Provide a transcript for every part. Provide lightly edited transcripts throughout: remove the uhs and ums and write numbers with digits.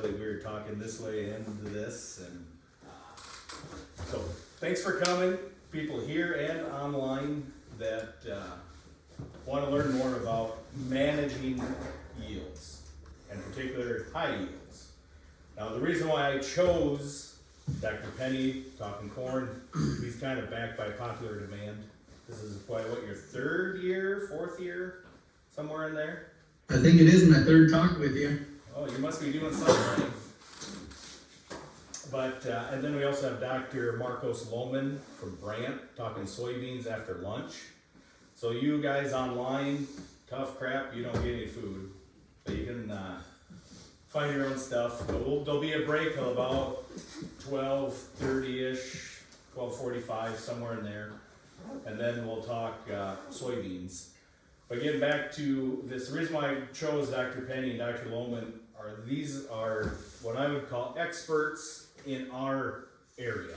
really weird talking this way into this, and so thanks for coming, people here and online that want to learn more about managing yields, in particular high yields. Now, the reason why I chose Dr. Penny, Talking Corn, he's kind of backed by popular demand. This is probably what, your third year, fourth year, somewhere in there? I think it is my third talk with you. Oh, you must be doing something right. But, and then we also have Dr. Marcos Lohman from Brant, talking soybeans after lunch. So you guys online, tough crap, you don't get any food. But you can find your own stuff. There'll be a break till about 12:30-ish, 12:45, somewhere in there. And then we'll talk soybeans. But getting back to this, the reason why I chose Dr. Penny and Dr. Lohman are these are what I would call experts in our area.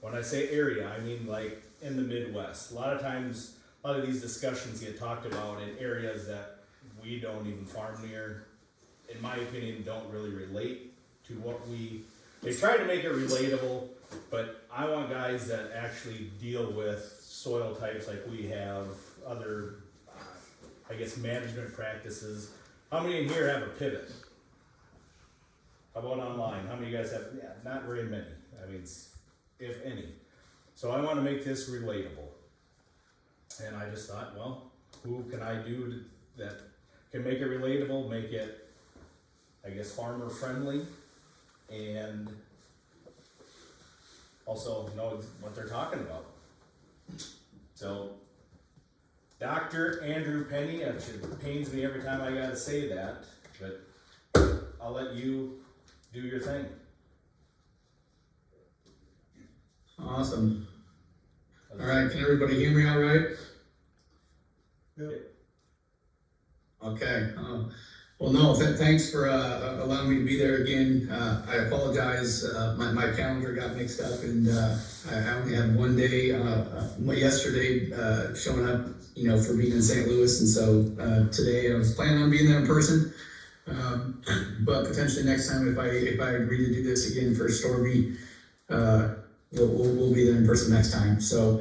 When I say area, I mean like in the Midwest. A lot of times, a lot of these discussions get talked about in areas that we don't even farm near. In my opinion, don't really relate to what they try to make it relatable, but I want guys that actually deal with soil types like we have, other I guess management practices. How many in here have a pivot? How about online? How many of you guys have? Yeah, not very many. I mean, if any. So I want to make this relatable. And I just thought, well, who can I do that can make it relatable, make it, I guess, farmer friendly, and also know what they're talking about. So, Dr. Andrew Penny, it pains me every time I gotta say that, but I'll let you do your thing. Awesome. All right, can everybody hear me all right? Yep. Okay. Well, no, thanks for allowing me to be there again. I apologize. My calendar got mixed up, and I only had one day yesterday showing up, for being in St. Louis, and so today I was planning on being there in person. But potentially next time, if I agree to do this again for Storby, we'll be there in person next time. So,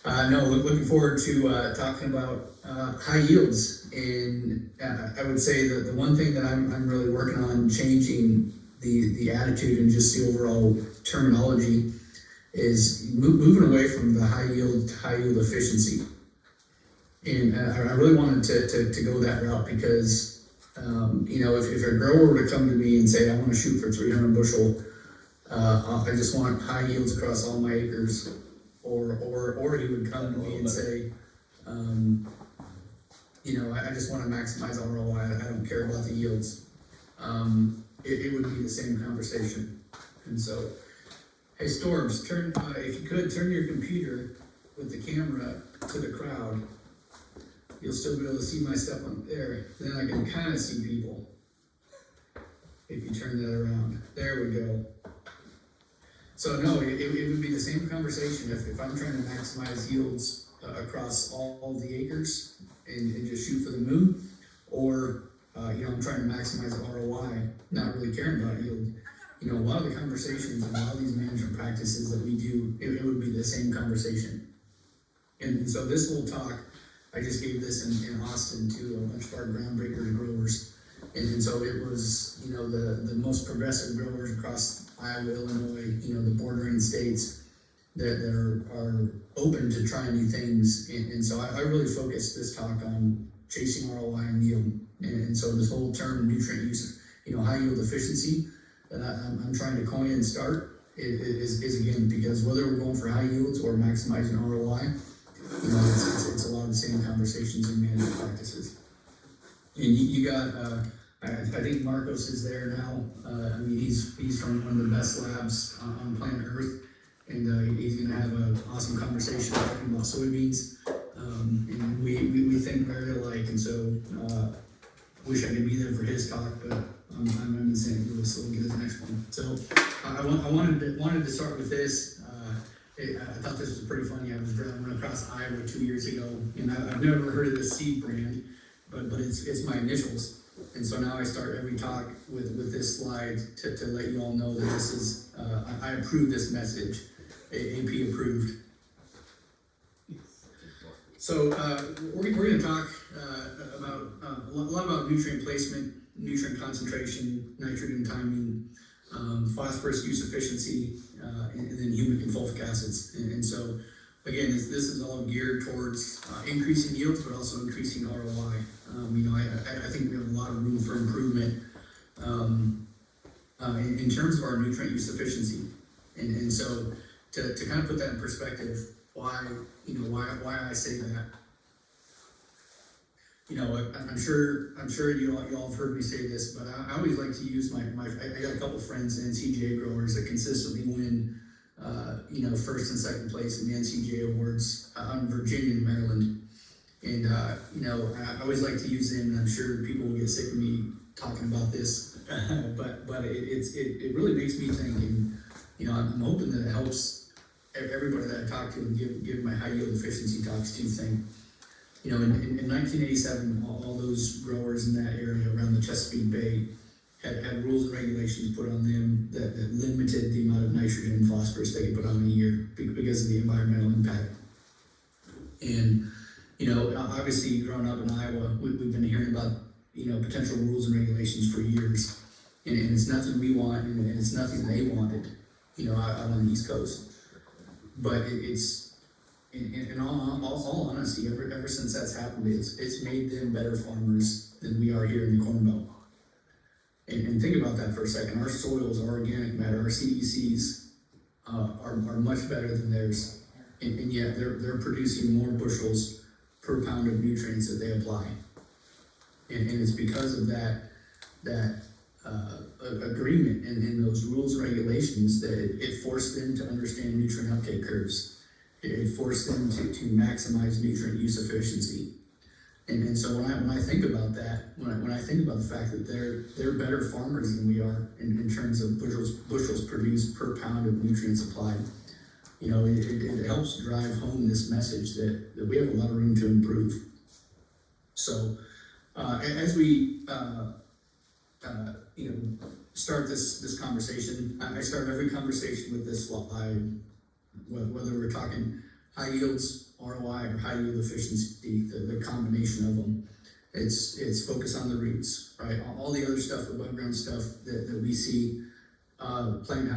no, looking forward to talking about high yields. And I would say that the one thing that I'm really working on changing the attitude and just the overall terminology is moving away from the high yield to high yield efficiency. And I really wanted to go that route because, if a grower were to come to me and say, I want to shoot for 300 bushel, I just want high yields across all my acres, or he would come to me and say, I just want to maximize ROI. I don't care about the yields. It would be the same conversation. And so, hey Storms, if you could, turn your computer with the camera to the crowd. You'll still be able to see my stuff up there. Then I can kind of see people. If you turn that around. There we go. So no, it would be the same conversation if I'm trying to maximize yields across all the acres and just shoot for the moon, or I'm trying to maximize the ROI, not really caring about yield. A lot of the conversations and a lot of these management practices that we do, it would be the same conversation. And so this whole talk, I just gave this in Austin to a bunch of our groundbreaker growers. And so it was, the most progressive growers across Iowa, Illinois, the bordering states that are open to trying new things. And so I really focused this talk on chasing ROI and yield. And so this whole term nutrient use, high yield efficiency that I'm trying to coin and start is again, because whether we're going for high yields or maximizing ROI, it's a lot of the same conversations in management practices. And you got, I think Marcos is there now. He's from one of the best labs on planet Earth, and he's going to have an awesome conversation talking about soybeans. And we think very alike, and so wish I could be there for his talk, but I'm in St. Louis, so we'll get his next one. So I wanted to start with this. I thought this was pretty funny. I was driving across Iowa 2 years ago, and I've never heard of this seed brand, but it's my initials. And so now I start every talk with this slide to let you all know that this is, I approve this message, AP approved. So, we're gonna talk, about, a lot about nutrient placement, nutrient concentration, nitrogen timing, phosphorus use efficiency, and then humic and fulvic acids. And so, again, this is all geared towards, increasing yields, but also increasing ROI. I think we have a lot of room for improvement, in terms of our nutrient use efficiency. And so, to kind of put that in perspective, why I say that. I'm sure you all have heard me say this, but I always like to use I got a couple friends NCJ growers that consistently win, first and second place in the NCJ awards, out in Virginia and Maryland. And, I always like to use them, and I'm sure people will get sick of me talking about this, but it really makes me think, and, I'm hoping that it helps everybody that I talk to and give my high yield efficiency talks to think. In 1987, all those growers in that area around the Chesapeake Bay had rules and regulations put on them that limited the amount of nitrogen and phosphorus they could put on in a year because of the environmental impact. And, obviously growing up in Iowa, we've been hearing about, potential rules and regulations for years. And it's nothing we want, and it's nothing they wanted, out on the East Coast. But it's, in all honesty, ever since that's happened, it's made them better farmers than we are here in the Corn Belt. And think about that for a second. Our soils, our organic matter, our CECs are much better than theirs, and yet they're producing more bushels per pound of nutrients that they apply. And it's because of that agreement and those rules and regulations that it forced them to understand nutrient uptake curves. It forced them to maximize nutrient use efficiency. And so when I think about that, when I think about the fact that they're better farmers than we are in terms of bushels produced per pound of nutrients applied, it helps drive home this message that we have a lot of room to improve. So as we start this conversation, I start every conversation with this slide. Whether we're talking high yields, ROI, or high yield efficiency, the combination of them, it's focus on the roots, right? All the other stuff, above ground stuff that we see, plant,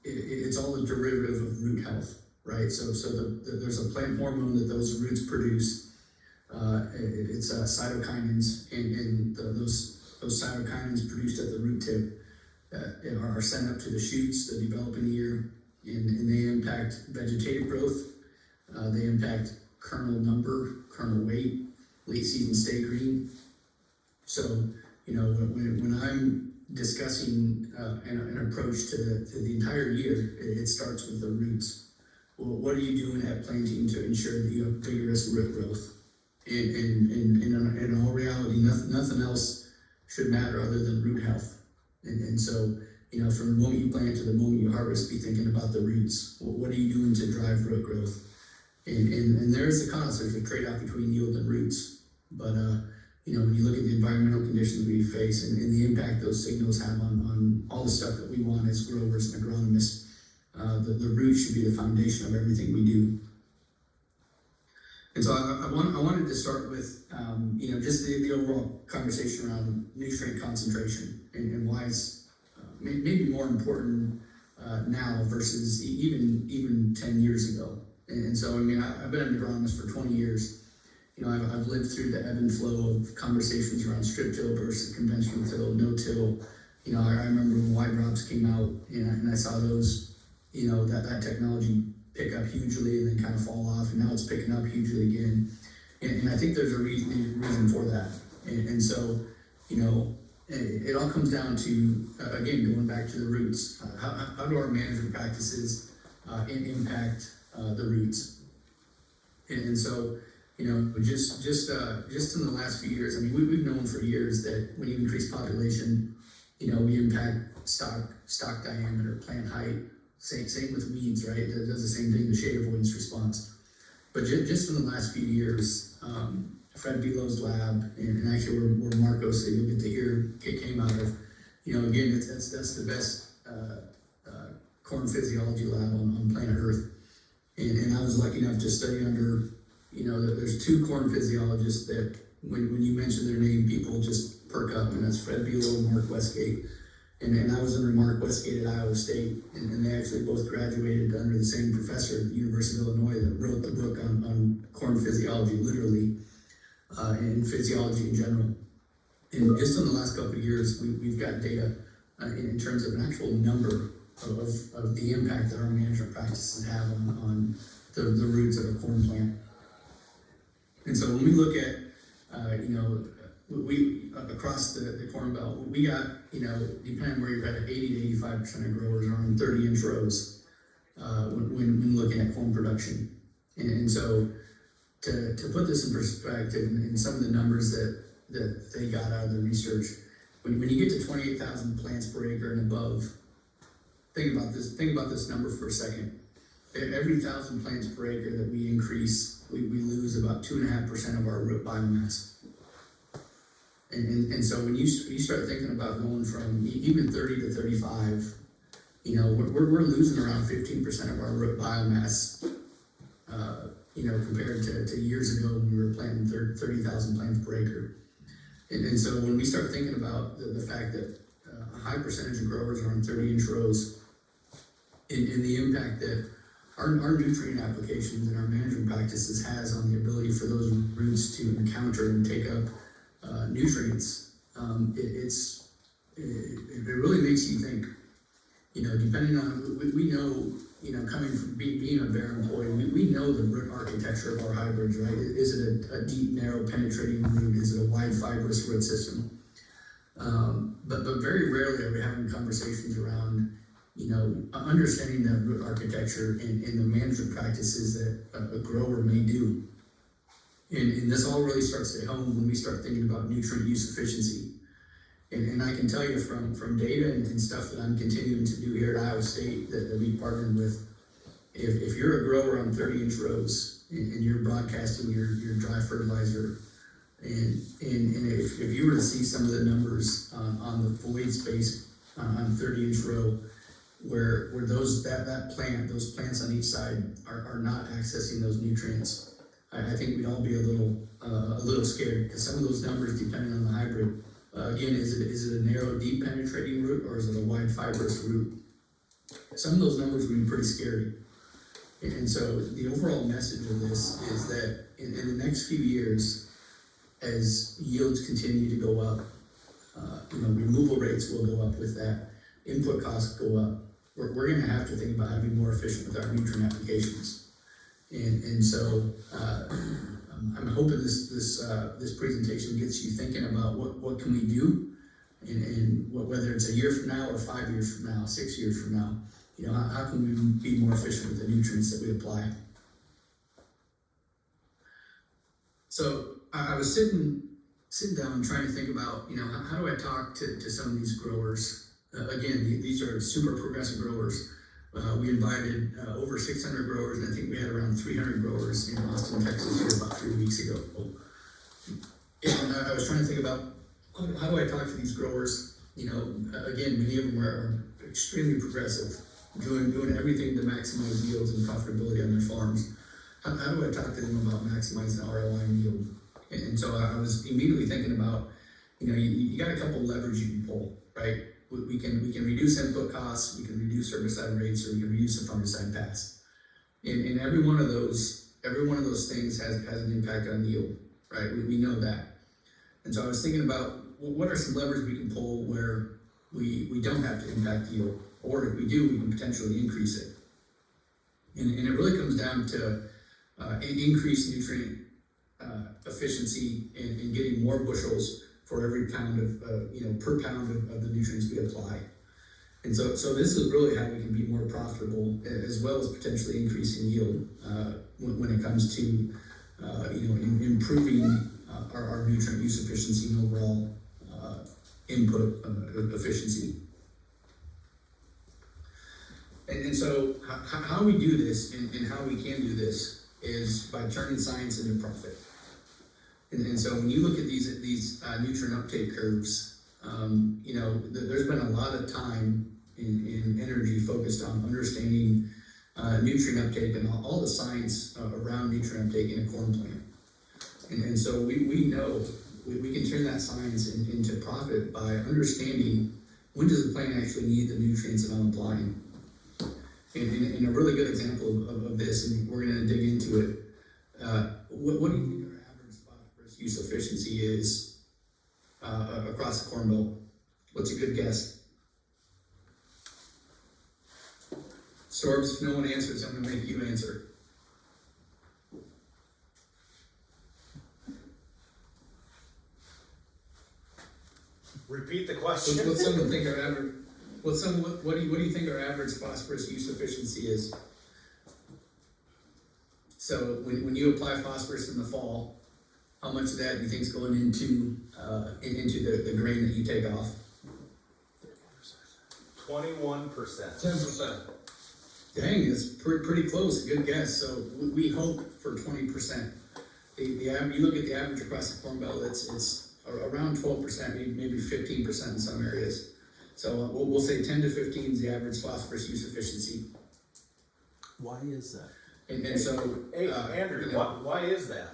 it's all a derivative of root health, right? So there's a plant hormone that those roots produce. It's cytokinins, and those cytokinins produced at the root tip are sent up to the shoots that develop in the year. And they impact vegetative growth, they impact kernel number, kernel weight, late season stay green. So, when I'm discussing an approach to the entire year, it starts with the roots. Well, what are you doing at planting to ensure that you have vigorous root growth? And in all reality, nothing else should matter other than root health. And so, from the moment you plant to the moment you harvest, be thinking about the roots. What are you doing to drive root growth? And there's a cost, there's a trade-off between yield and roots. But, when you look at the environmental conditions we face and the impact those signals have on all the stuff that we want as growers and agronomists, the roots should be the foundation of everything we do. And so I wanted to start with, just the overall conversation around nutrient concentration and why it's maybe more important now versus even 10 years ago. And so, I've been an agronomist for 20 years. I've lived through the ebb and flow of conversations around strip till versus conventional till, no till. I remember when wide drops came out, and I saw those, that technology pick up hugely and then kind of fall off, and now it's picking up hugely again. And I think there's a reason for that. And so, it all comes down to, again, going back to the roots. How do our management practices impact the roots? And so, just in the last few years, we've known for years that when you increase population, we impact stock diameter, plant height. Same with weeds, right? It does the same thing, the shade avoidance response. But just in the last few years, Fred Belo's lab, and actually where Marco said you'll get to hear it came out of. You know, again, that's the best corn physiology lab on planet Earth. And I was lucky enough to study under, you know, there's two corn physiologists that when you mention their name, people just perk up, and that's Fred Belo and Mark Westgate. And I was under Mark Westgate at Iowa State, and they actually both graduated under the same professor at the University of Illinois that wrote the book on corn physiology, literally, and physiology in general. And just in the last couple of years, we've got data in terms of an actual number of the impact that our management practices have on the roots of a corn plant. And so when we look at, you know, we across the corn belt, we got, you know, depending on where you're at, 80 to 85% of growers are on 30-inch rows when looking at corn production. And so to put this in perspective, and some of the numbers that they got out of the research, when you get to 28,000 plants per acre and above, think about this number for a second. Every 1,000 plants per acre that we increase, we lose about 2.5% of our root biomass. And so when you start thinking about going from even 30 to 35, you know, we're losing around 15% of our root biomass, you know, compared to years ago when we were planting 30,000 plants per acre. And so when we start thinking about the fact that a high percentage of growers are on 30-inch rows, and the impact that our nutrient applications and our management practices has on the ability for those roots to encounter and take up nutrients, it really makes you think. You know, depending on, we know, you know, coming from being a Bayer employee, we know the root architecture of our hybrids, right? Is it a deep, narrow, penetrating root? Is it a wide, fibrous root system? But very rarely are we having conversations around, you know, understanding that root architecture and the management practices that a grower may do. And this all really starts to hit home when we start thinking about nutrient use efficiency. And I can tell you from data and stuff that I'm continuing to do here at Iowa State that we partnered with, if you're a grower on 30-inch rows and you're broadcasting your dry fertilizer, and if you were to see some of the numbers on the void space on 30-inch row, where those plants on each side are not accessing those nutrients, I think we'd all be a little scared, because some of those numbers, depending on the hybrid, again, is it a narrow, deep penetrating root, or is it a wide, fibrous root? Some of those numbers would be pretty scary. And so the overall message of this is that in the next few years, as yields continue to go up, you know, removal rates will go up with that, input costs go up. We're going to have to think about how to be more efficient with our nutrient applications. And so I'm hoping this presentation gets you thinking about what can we do, and whether it's a year from now or 5 years from now, 6 years from now, you know, how can we be more efficient with the nutrients that we apply? So I was sitting down and trying to think about, you know, how do I talk to some of these growers? Again, these are super progressive growers. We invited over 600 growers, and I think we had around 300 growers in Austin, Texas here about 3 weeks ago. And I was trying to think about, how do I talk to these growers? You know, again, many of them are extremely progressive, doing everything to maximize yields and profitability on their farms. How do I talk to them about maximizing ROI and yield? And so I was immediately thinking about, you know, you got a couple levers you can pull, right? We can reduce input costs, we can reduce herbicide rates, or we can reduce the fungicide pass. And every one of those things has an impact on yield, right? We know that. And so I was thinking about, what are some levers we can pull where we don't have to impact yield, or if we do, we can potentially increase it. And it really comes down to increased nutrient efficiency and getting more bushels for every pound of, you know, per pound of the nutrients we apply. And so this is really how we can be more profitable, as well as potentially increasing yield when it comes to, you know, improving our nutrient use efficiency and overall input efficiency. And so how we do this and how we can do this is by turning science into profit. And so when you look at these nutrient uptake curves, you know, there's been a lot of time in energy focused on understanding nutrient uptake and all the science around nutrient uptake in a corn plant. And so we know we can turn that science into profit by understanding when does the plant actually need the nutrients that I'm applying. And a really good example of this, and we're going to dig into it, what do you think our average phosphorus use efficiency is across the Corn Belt? What's a good guess? Sorbs, if no one answers, I'm going to make you answer. Repeat the question. What's someone think our average? What do you think our average phosphorus use efficiency is? So when you apply phosphorus in the fall, how much of that do you think is going into the grain that you take off? 21%. 10%. Dang, that's pretty close. Good guess. So we hope for 20%. You look at the average across the Corn Belt, it's around 12%, maybe 15% in some areas. So we'll say 10 to 15 is the average phosphorus use efficiency. Why is that? And so, Hey, Andrew, you know, why is that?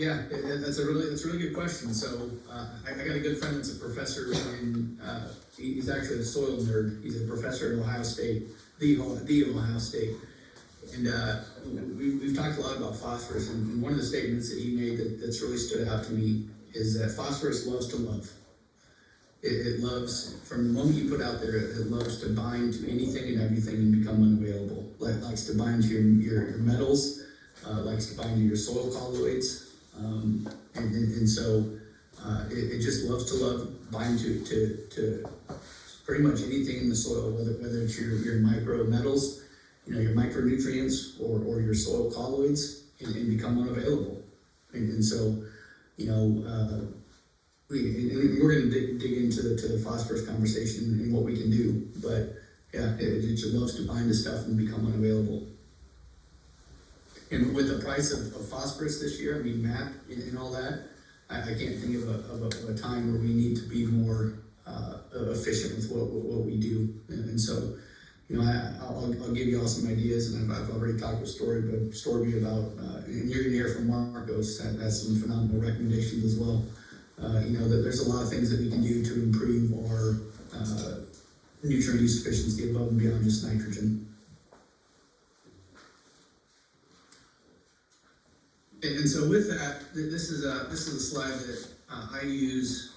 yeah, that's a really good question. So I got a good friend that's a professor in he's actually a soil nerd. He's a professor at Ohio State, the Ohio State, and we've talked a lot about phosphorus. And one of the statements that he made that's really stood out to me is that phosphorus loves to love. It loves, from the moment you put out there, it loves to bind to anything and everything and become unavailable. It likes to bind to your metals, likes to bind to your soil colloids, and so it just loves to bind to pretty much anything in the soil, whether it's your micro metals, you know, your micronutrients, or your soil colloids, and become unavailable. And so, you know, we're going to dig into the phosphorus conversation and what we can do, but yeah, it just loves to bind to stuff and become unavailable. And with the price of phosphorus this year, I mean, MAP and all that, I can't think of a time where we need to be more efficient with what we do. And so, you know, I'll give you all some ideas, and I've already talked with Storby about, and you're going to hear from Marcos that has some phenomenal recommendations as well. You know, that there's a lot of things that we can do to improve our nutrient use efficiency above and beyond just nitrogen. And so with that, this is a slide that I use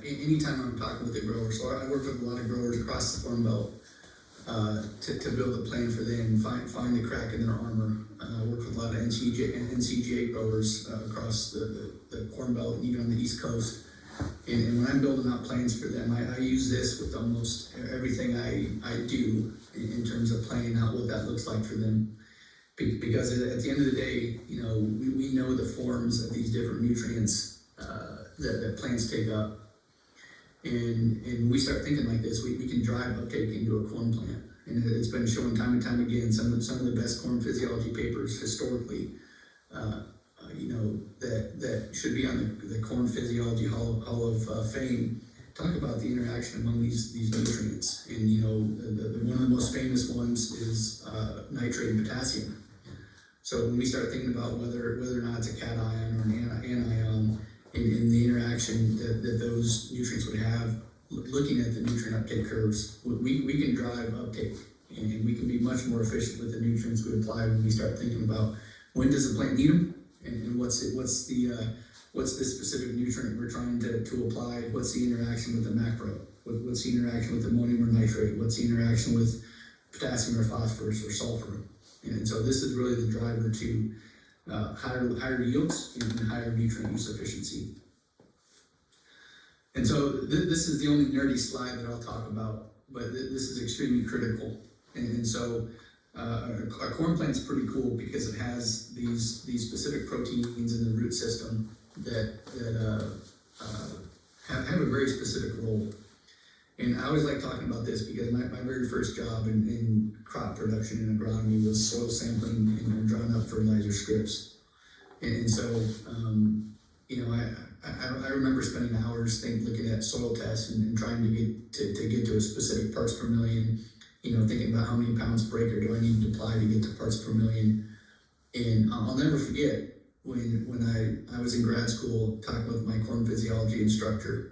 anytime I'm talking with a grower. So I work with a lot of growers across the Corn Belt to build a plan for them, find the crack in their armor. I work with a lot of NCGA growers across the Corn Belt and even on the East Coast. And when I'm building out plans for them, I use this with almost everything I do in terms of planning out what that looks like for them. Because at the end of the day, you know, we know the forms of these different nutrients that plants take up. And when we start thinking like this, we can drive uptake into a corn plant. And it's been shown time and time again, some of the best corn physiology papers historically, you know, that should be on the Corn Physiology Hall of Fame, talk about the interaction among these nutrients. And, you know, one of the most famous ones is nitrate and potassium. So when we start thinking about whether or not it's a cation or an anion, in the interaction that those nutrients would have, looking at the nutrient uptake curves, we can drive uptake, and we can be much more efficient with the nutrients we apply when we start thinking about when does the plant need them, and what's the specific nutrient we're trying to apply, what's the interaction with the macro, what's the interaction with ammonium or nitrate, what's the interaction with potassium or phosphorus or sulfur. And so this is really the driver to higher yields and higher nutrient use efficiency. And so this is the only nerdy slide that I'll talk about, but this is extremely critical. And so a corn plant is pretty cool because it has these specific proteins in the root system that have a very specific role. And I always like talking about this because my very first job in crop production and agronomy was soil sampling and drawing up fertilizer scripts. And so, you know, I remember spending hours looking at soil tests and trying to get to a specific parts per million, you know, thinking about how many pounds per acre do I need to apply to get to parts per million. And I'll never forget when I was in grad school talking with my corn physiology instructor,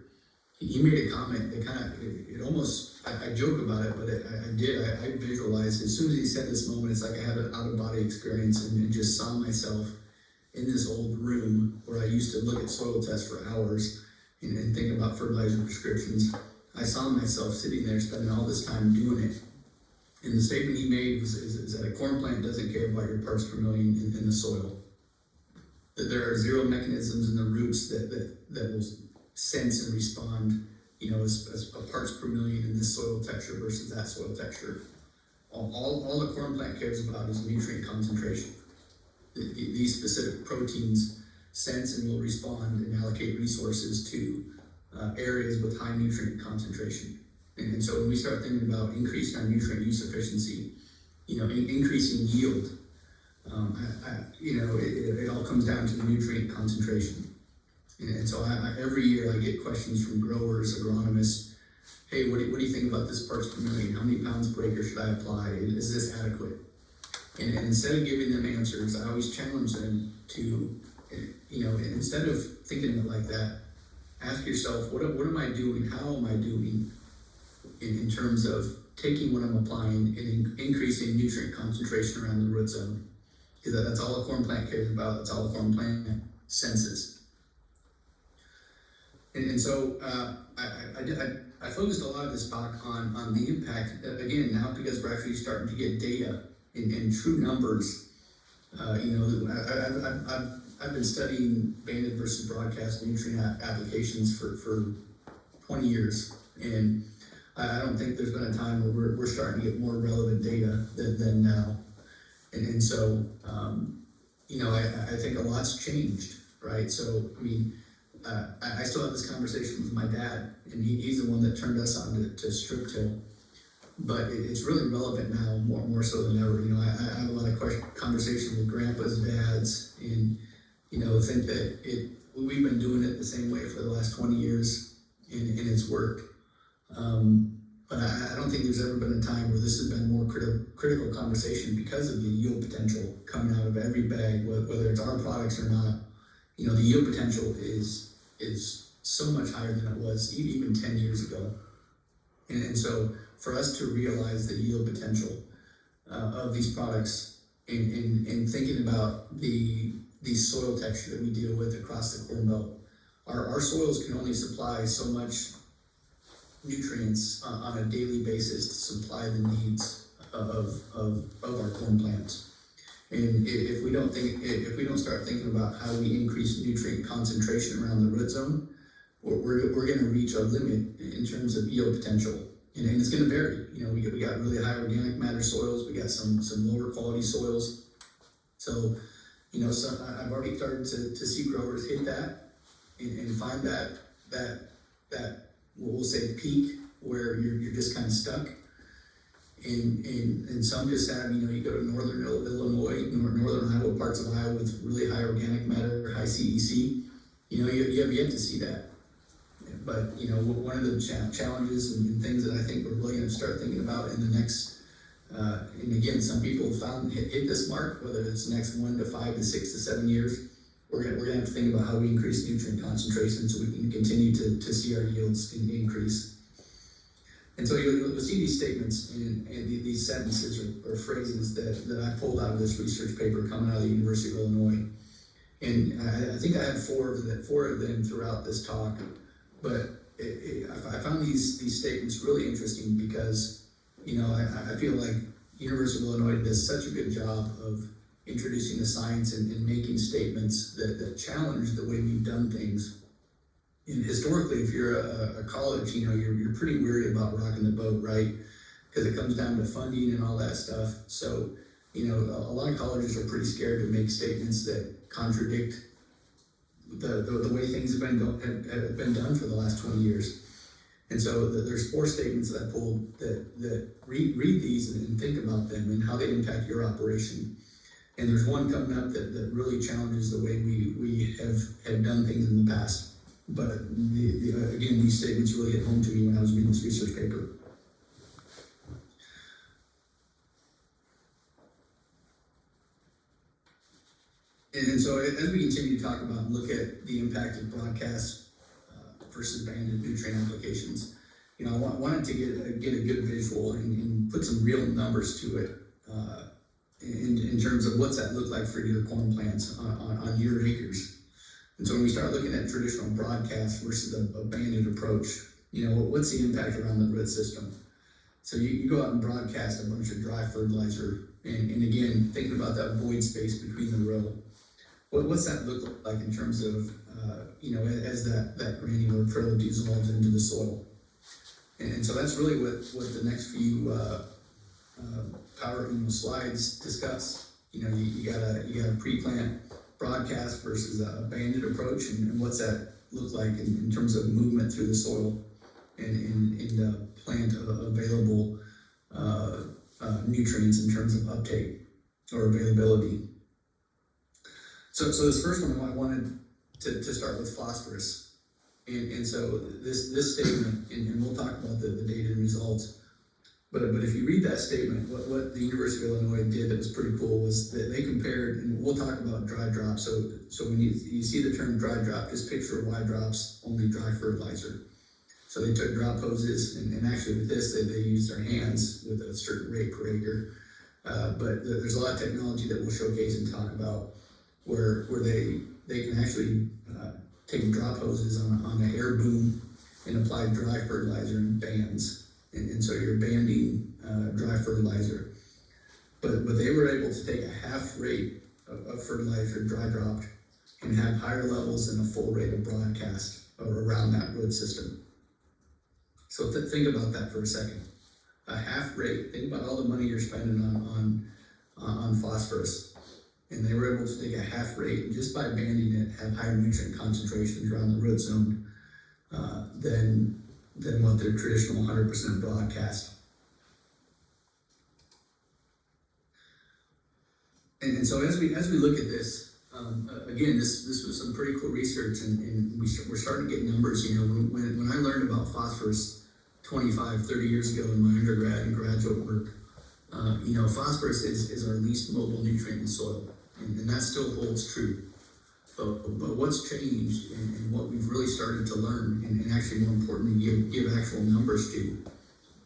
he made a comment that kind of, it almost, I joke about it, but I visualized, as soon as he said this moment, it's like I had an out-of-body experience and just saw myself in this old room where I used to look at soil tests for hours and think about fertilizer prescriptions. I saw myself sitting there spending all this time doing it. And the statement he made is that a corn plant doesn't care about your parts per million in the soil. That there are zero mechanisms in the roots that will sense and respond, you know, as a parts per million in this soil texture versus that soil texture. All the corn plant cares about is nutrient concentration. These specific proteins sense and will respond and allocate resources to areas with high nutrient concentration. And so when we start thinking about increasing our nutrient use efficiency, you know, increasing yield, you know, it all comes down to the nutrient concentration. And so every year I get questions from growers, agronomists. Hey, what do you think about this parts per million? How many pounds per acre should I apply? Is this adequate? And instead of giving them answers, I always challenge them to, you know, instead of thinking of it like that, ask yourself, what am I doing? How am I doing in terms of taking what I'm applying and increasing nutrient concentration around the root zone? Because that's all a corn plant cares about. That's all a corn plant senses. And so I focused a lot of this talk on the impact, again, now because we're actually starting to get data in true numbers. You know, I've been studying banded versus broadcast nutrient applications for 20 years, and I don't think there's been a time where we're starting to get more relevant data than now. And so, you know, I think a lot's changed, right? So, I mean, I still have this conversation with my dad, and he's the one that turned us on to strip till. But it's really relevant now, more so than ever. You know, I have a lot of conversation with grandpas, dads, and, you know, think that we've been doing it the same way for the last 20 years, and it's worked. But I don't think there's ever been a time where this has been more critical conversation because of the yield potential coming out of every bag, whether it's our products or not. You know, the yield potential is so much higher than it was even 10 years ago. And so for us to realize the yield potential of these products and thinking about the soil texture that we deal with across the Corn Belt, our soils can only supply so much nutrients on a daily basis to supply the needs of our corn plants. And if we don't start thinking about how we increase nutrient concentration around the root zone, we're going to reach our limit in terms of yield potential. And it's going to vary. You know, we got really high organic matter soils. We got some lower quality soils. So, you know, I've already started to see growers hit that and find that we'll say peak where you're just kind of stuck. And some just have, you know, you go to northern Illinois, northern Iowa, parts of Iowa with really high organic matter, high CEC. You know, you have yet to see that. But, you know, one of the challenges and things that I think we're really going to start thinking about in the next, and again, some people have hit this mark, whether it's the next 1 to 5 to 6 to 7 years, we're going to have to think about how we increase nutrient concentration so we can continue to see our yields increase. And so you'll see these statements and these sentences or phrases that I pulled out of this research paper coming out of the University of Illinois. And I think I had four of them throughout this talk. But I found these statements really interesting because, you know, I feel like University of Illinois does such a good job of introducing the science and making statements that challenge the way we've done things. And historically, if you're a college, you know, you're pretty weary about rocking the boat, right? Because it comes down to funding and all that stuff. So, you know, a lot of colleges are pretty scared to make statements that contradict the way things have been done for the last 20 years. And so there's 4 statements that I pulled that read these and think about them and how they impact your operation. And there's one coming up that really challenges the way we have done things in the past. But again, these statements really hit home to me when I was reading this research paper. And so as we continue to talk about and look at the impact of broadcast versus banded nutrient applications, I wanted to get a good visual and put some real numbers to it in terms of what's that look like for your corn plants on your acres. And so when we start looking at traditional broadcast versus a banded approach, what's the impact around the root system? So you go out and broadcast a bunch of dry fertilizer, and again, thinking about that void space between the row. What's that look like in terms of, as that granular trill dissolves into the soil? And so that's really what the next few power slides discuss. You got a pre-plant broadcast versus a banded approach, and what's that look like in terms of movement through the soil and plant available nutrients in terms of uptake or availability. So this first one I wanted to start with phosphorus. And so this statement, and we'll talk about the data and results, but if you read that statement, what the University of Illinois did that was pretty cool was that they compared, and we'll talk about dry drops. So when you see the term dry drop, just picture Y drops, only dry fertilizer. So they took drop hoses, and actually with this, they used their hands with a certain rate per acre. But there's a lot of technology that we'll showcase and talk about where they can actually take drop hoses on an air boom and apply dry fertilizer in bands. And so you're banding dry fertilizer. But they were able to take a half rate of fertilizer dry dropped and have higher levels than a full rate of broadcast around that root system. So think about that for a second. A half rate, think about all the money you're spending on phosphorus. And they were able to take a half rate, and just by banding it, have higher nutrient concentrations around the root zone than what their traditional 100% broadcast. And so as we look at this, again, this was some pretty cool research, and we're starting to get numbers. When I learned about phosphorus 25, 30 years ago in my undergrad and graduate work, phosphorus is our least mobile nutrient in soil, and that still holds true. But what's changed and what we've really started to learn, and actually more importantly give actual numbers to,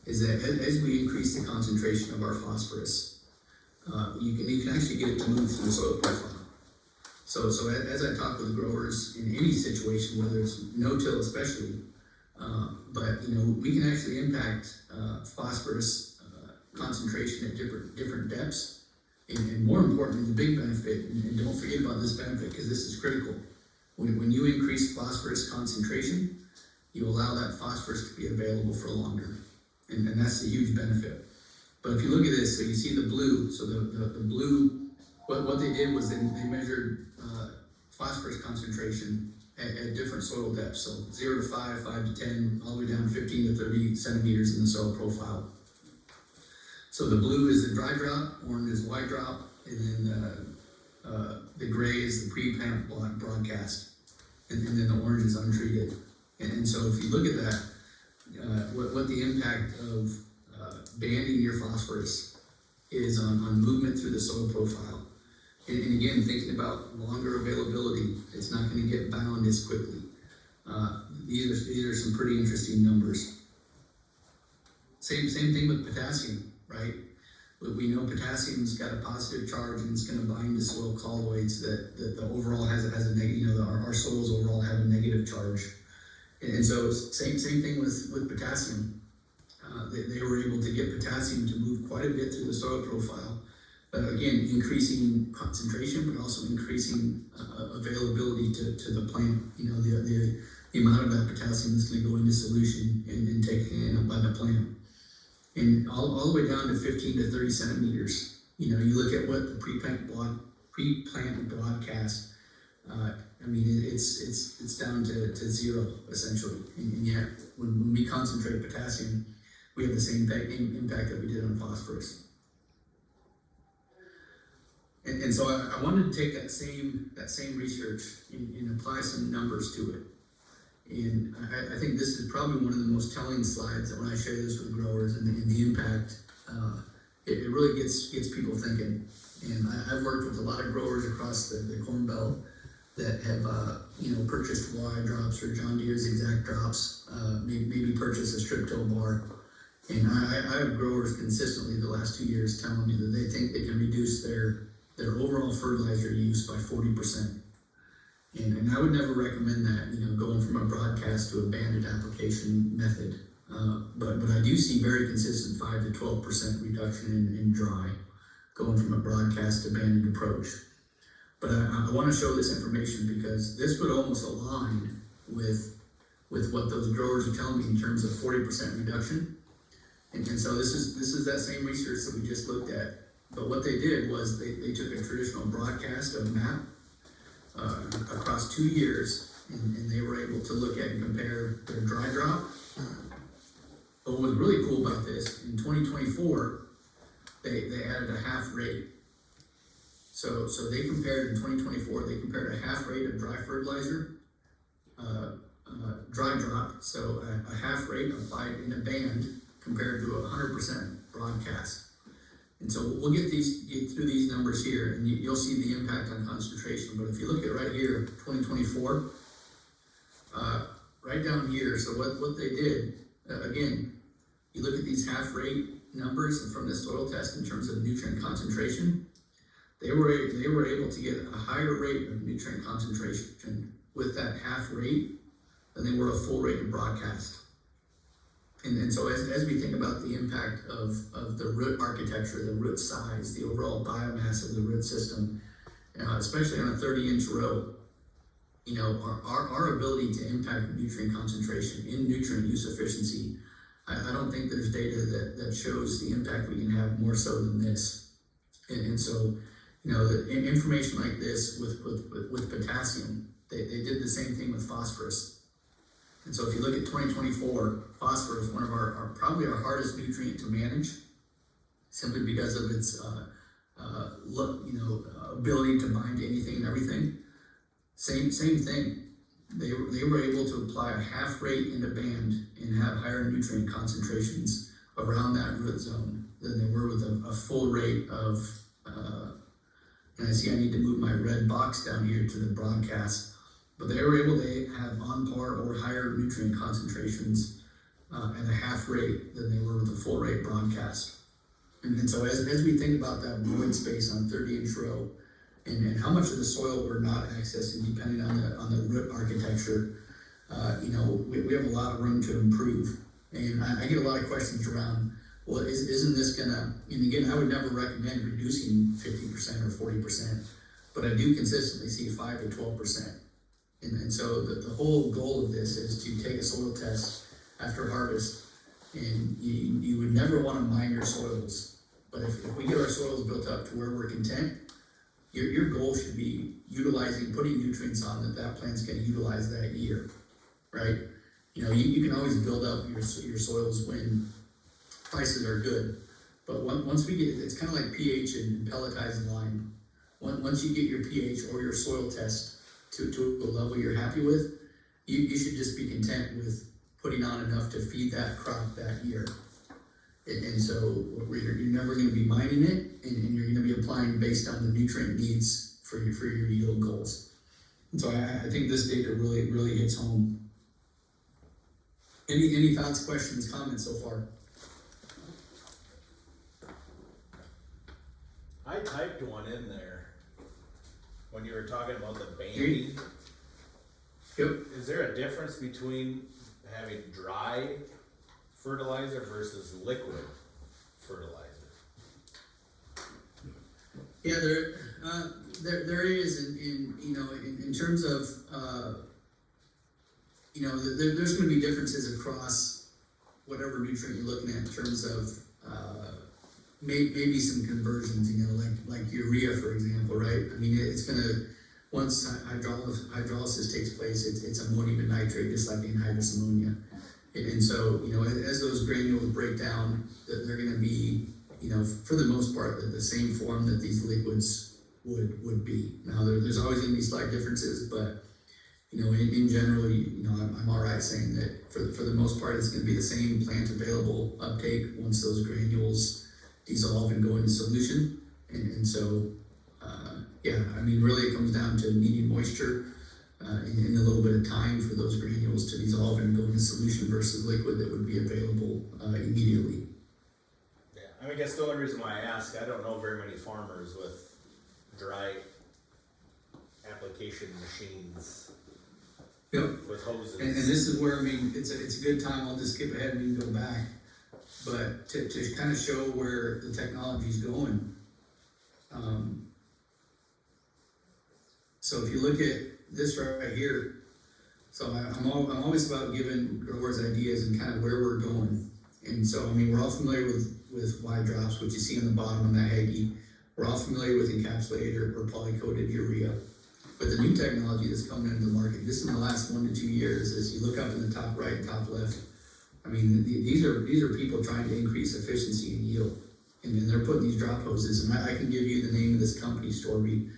is that as we increase the concentration of our phosphorus, you can actually get it to move through the soil profile. So as I talk with the growers in any situation, whether it's no-till especially, but we can actually impact phosphorus concentration at different depths. And more importantly, the big benefit, and don't forget about this benefit because this is critical. When you increase phosphorus concentration, you allow that phosphorus to be available for longer. And that's the huge benefit. But if you look at this, so you see the blue, so the blue, what they did was they measured phosphorus concentration at different soil depths. So 0 to 5, 5 to 10, all the way down 15 to 30 centimeters in the soil profile. So the blue is the dry drop, orange is white drop, and then the gray is the pre-plant broadcast, and then the orange is untreated. And so if you look at that, what the impact of banding your phosphorus is on movement through the soil profile. And again, thinking about longer availability, it's not going to get bound as quickly. These are some pretty interesting numbers. Same thing with potassium. Right? We know potassium's got a positive charge and it's going to bind to soil colloids that the overall has a negative, our soils overall have a negative charge. And so same thing with potassium. They were able to get potassium to move quite a bit through the soil profile. Again, increasing concentration, but also increasing availability to the plant. The amount of that potassium that's going to go into solution and taken in by the plant. And all the way down to 15 to 30 centimeters. You look at what the pre-plant broadcast, it's down to zero, essentially. And yet, when we concentrate potassium, we have the same impact that we did on phosphorus. And so I wanted to take that same research and apply some numbers to it. And I think this is probably one of the most telling slides that when I share this with growers and the impact, it really gets people thinking. And I've worked with a lot of growers across the Corn Belt that have, purchased Y drops or John Deere's exact drops, maybe purchased a strip till bar. And I have growers consistently the last 2 years telling me that they think they can reduce their overall fertilizer use by 40%. And I would never recommend that, going from a broadcast to a banded application method. But I do see very consistent 5 to 12% reduction in dry, going from a broadcast to banded approach. But I want to show this information because this would almost align with what those growers are telling me in terms of 40% reduction. And so this is that same research that we just looked at. But what they did was they took a traditional broadcast of MAP across 2 years, and they were able to look at and compare their dry drop. But what was really cool about this, in 2024, they added a half rate. So they compared in 2024, they compared a half rate of dry fertilizer, dry drop, so a half rate applied in a band compared to 100% broadcast. And so we'll get through these numbers here, and you'll see the impact on concentration. But if you look at right here, 2024, right down here, so what they did, again, you look at these half rate numbers from the soil test in terms of nutrient concentration, they were able to get a higher rate of nutrient concentration with that half rate than they were a full rate of broadcast. And so as we think about the impact of the root architecture, the root size, the overall biomass of the root system, especially on a 30-inch row, our ability to impact nutrient concentration in nutrient use efficiency, I don't think there's data that shows the impact we can have more so than this. And so, the information like this with potassium, they did the same thing with phosphorus. And so if you look at 2024, phosphorus, one of our probably our hardest nutrient to manage, simply because of its ability to bind to anything and everything. Same thing. They were able to apply a half rate in a band and have higher nutrient concentrations around that root zone than they were with a full rate of. And I see I need to move my red box down here to the broadcast. But they were able to have on par or higher nutrient concentrations at a half rate than they were with a full rate broadcast. And so as we think about that void space on 30-inch row and how much of the soil we're not accessing depending on the root architecture, we have a lot of room to improve. And I get a lot of questions around, well, isn't this gonna, and again, I would never recommend reducing 50% or 40%, but I do consistently see 5 to 12%. And so the whole goal of this is to take a soil test after harvest, and you would never want to mine your soils. But if we get our soils built up to where we're content, your goal should be putting nutrients on that plant's going to utilize that year, right? You can always build up your soils when prices are good. But once we get, it's kind of like pH and pelletized lime. Once you get your pH or your soil test to a level you're happy with, you should just be content with putting on enough to feed that crop that year. And so you're never going to be mining it, and you're going to be applying based on the nutrient needs for your yield goals. And so I think this data really hits home. Any thoughts, questions, comments so far? I typed one in there when you were talking about the banding. Yep. Is there a difference between having dry fertilizer versus liquid fertilizer? Yeah, there is in terms of there's going to be differences across whatever nutrient you're looking at in terms of maybe some conversions, like urea, for example, right? I mean, it's going to, once hydrolysis takes place, it's ammonium and nitrate, just like anhydrous ammonia. And so, as those granules break down, they're going to be, for the most part, the same form that these liquids would be. Now, there's always gonna be slight differences, but, you know, in general, you know, I'm all right saying that for the most part, it's gonna be the same plant available uptake once those granules dissolve and go into solution. And so, yeah, I mean, really it comes down to needing moisture, in a little bit of time for those granules to dissolve and go into solution versus liquid that would be available, immediately. Yeah, I mean, I guess the only reason why I ask, I don't know very many farmers with dry application machines Yep. with hoses. And this is where, I mean, it's a good time, I'll just skip ahead and we can go back. But to kind of show where the technology's going. So if you look at this right here, so I'm always about giving growers ideas and kind of where we're going. And so, I mean, we're all familiar with wide drops, which you see on the bottom on that Hagee. We're all familiar with encapsulated or polycoated urea. But the new technology that's coming into the market, just in the last 1 to 2 years, as you look up in the top right and top left, I mean, these are people trying to increase efficiency and yield. And they're putting these drop hoses, and I can give you the name of this company, Storby.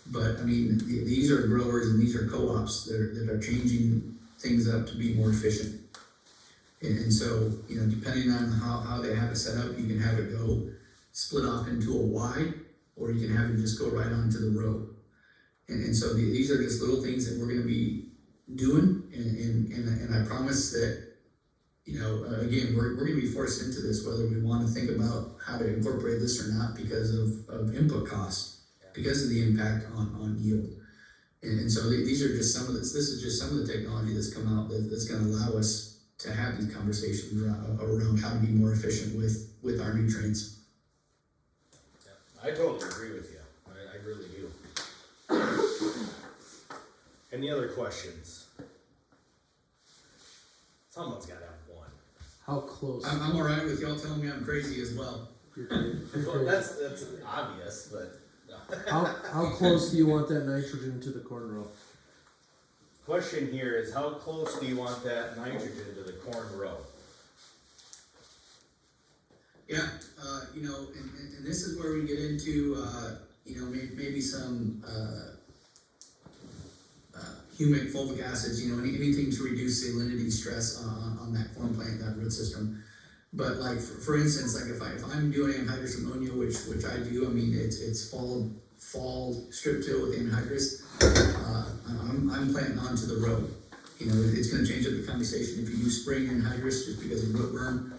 But I mean, these are growers and these are co-ops that are changing things up to be more efficient. And so, you know, depending on how they have it set up, you can have it go split off into a Y, or you can have it just go right onto the row. And so these are just little things that we're gonna be doing, and I promise that, you know, again, we're gonna be forced into this, whether we wanna think about how to incorporate this or not because of input costs, because of the impact on yield. And so these are just some of this is just some of the technology that's come out that's gonna allow us to have these conversations around how to be more efficient with our nutrients. Yeah, I totally agree with you. I really do. Any other questions? Someone's gotta have one. How close? I'm all right with y'all telling me I'm crazy as well. You're Well, crazy. that's obvious, but How close do you want that nitrogen to the corn row? question here is, how close do you want that nitrogen to the corn row? Yeah, you know, and this is where we get into, you know, maybe some, humic fulvic acids, you know, anything to reduce salinity stress on that corn plant, that root system. But like, for instance, like if I'm doing anhydrous ammonia, which I do, I mean, it's fall strip till with anhydrous, I'm planting onto the row. You know, it's gonna change up the conversation if you do spring anhydrous just because of root burn.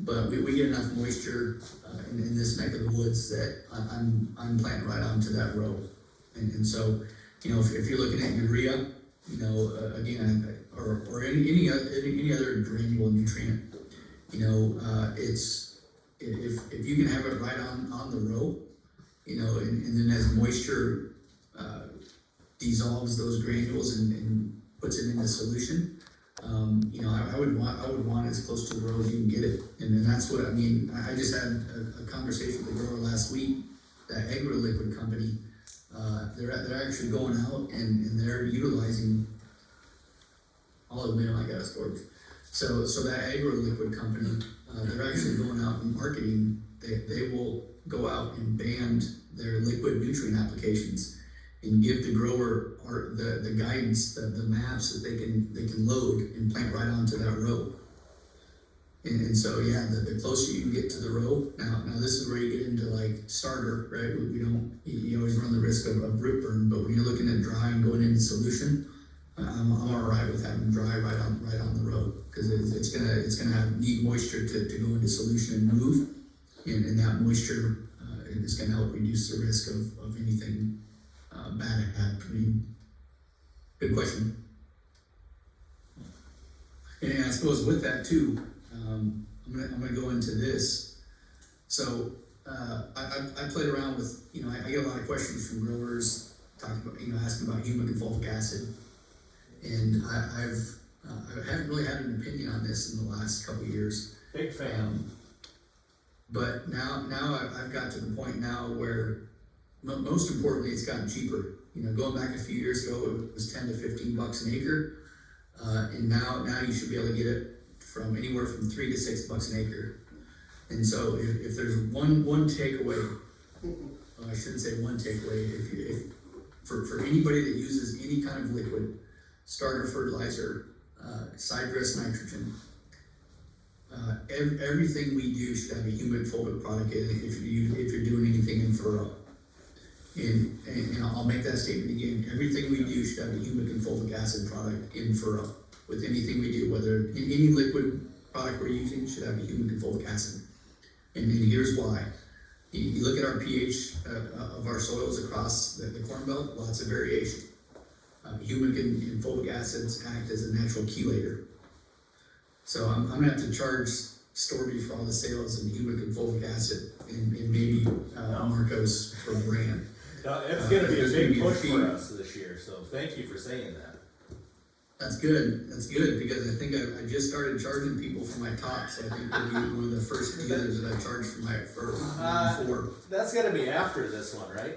But we get enough moisture, in this neck of the woods that I'm planting right onto that row. And so, you know, if you're looking at urea, you know, again, or any other granule nutrient, you know, it's, if you can have it right on the row, you know, and then as moisture, dissolves those granules and puts it into solution, you know, I would want it as close to the row as you can get it. And then that's what, I mean, I just had a conversation with a grower last week, that AgroLiquid company. They're actually going out and they're utilizing, I'll admit I got a storage. So that AgroLiquid company, they're actually going out and marketing, they will go out and band their liquid nutrient applications and give the grower the guidance, the maps that they can load and plant right onto that row. And so, yeah, the closer you can get to the row, now this is where you get into like starter, right? We don't, you always run the risk of root burn, but when you're looking at dry and going into solution, I'm all right with having dry right on the row, because it's gonna need moisture to go into solution and move, and that moisture is gonna help reduce the risk of anything bad happening. Good question. And I suppose with that too, I'm gonna go into this. So I played around with, you know, I get a lot of questions from growers talking about, you know, asking about humic and fulvic acid, and I haven't really had an opinion on this in the last couple of years. Big fan. But now I've got to the point now where most importantly, it's gotten cheaper. You know, going back a few years ago, it was 10 to 15 bucks an acre, and now you should be able to get it from anywhere from $3 to $6 an acre. And so if there's one takeaway I shouldn't say one takeaway, for anybody that uses any kind of liquid, starter fertilizer, side dress nitrogen, everything we do should have a humic fulvic product in it if you're doing anything in furrow. And I'll make that statement again, everything we do should have a humic and fulvic acid product in furrow. With anything we do, whether any liquid product we're using should have a humic and fulvic acid. And here's why. You look at our pH of our soils across the Corn Belt, lots of variation. Humic and fulvic acids act as a natural chelator. So I'm gonna have to charge Storby for all the sales in humic and fulvic acid, and maybe Marcos for brand. No, it's gonna be a It's big gonna be a push fee. for us this year, so thank you for saying that. That's good, because I think I just started charging people for my tops. I think we'll be one of the first dealers that I charged for. That's gonna be after this one, right?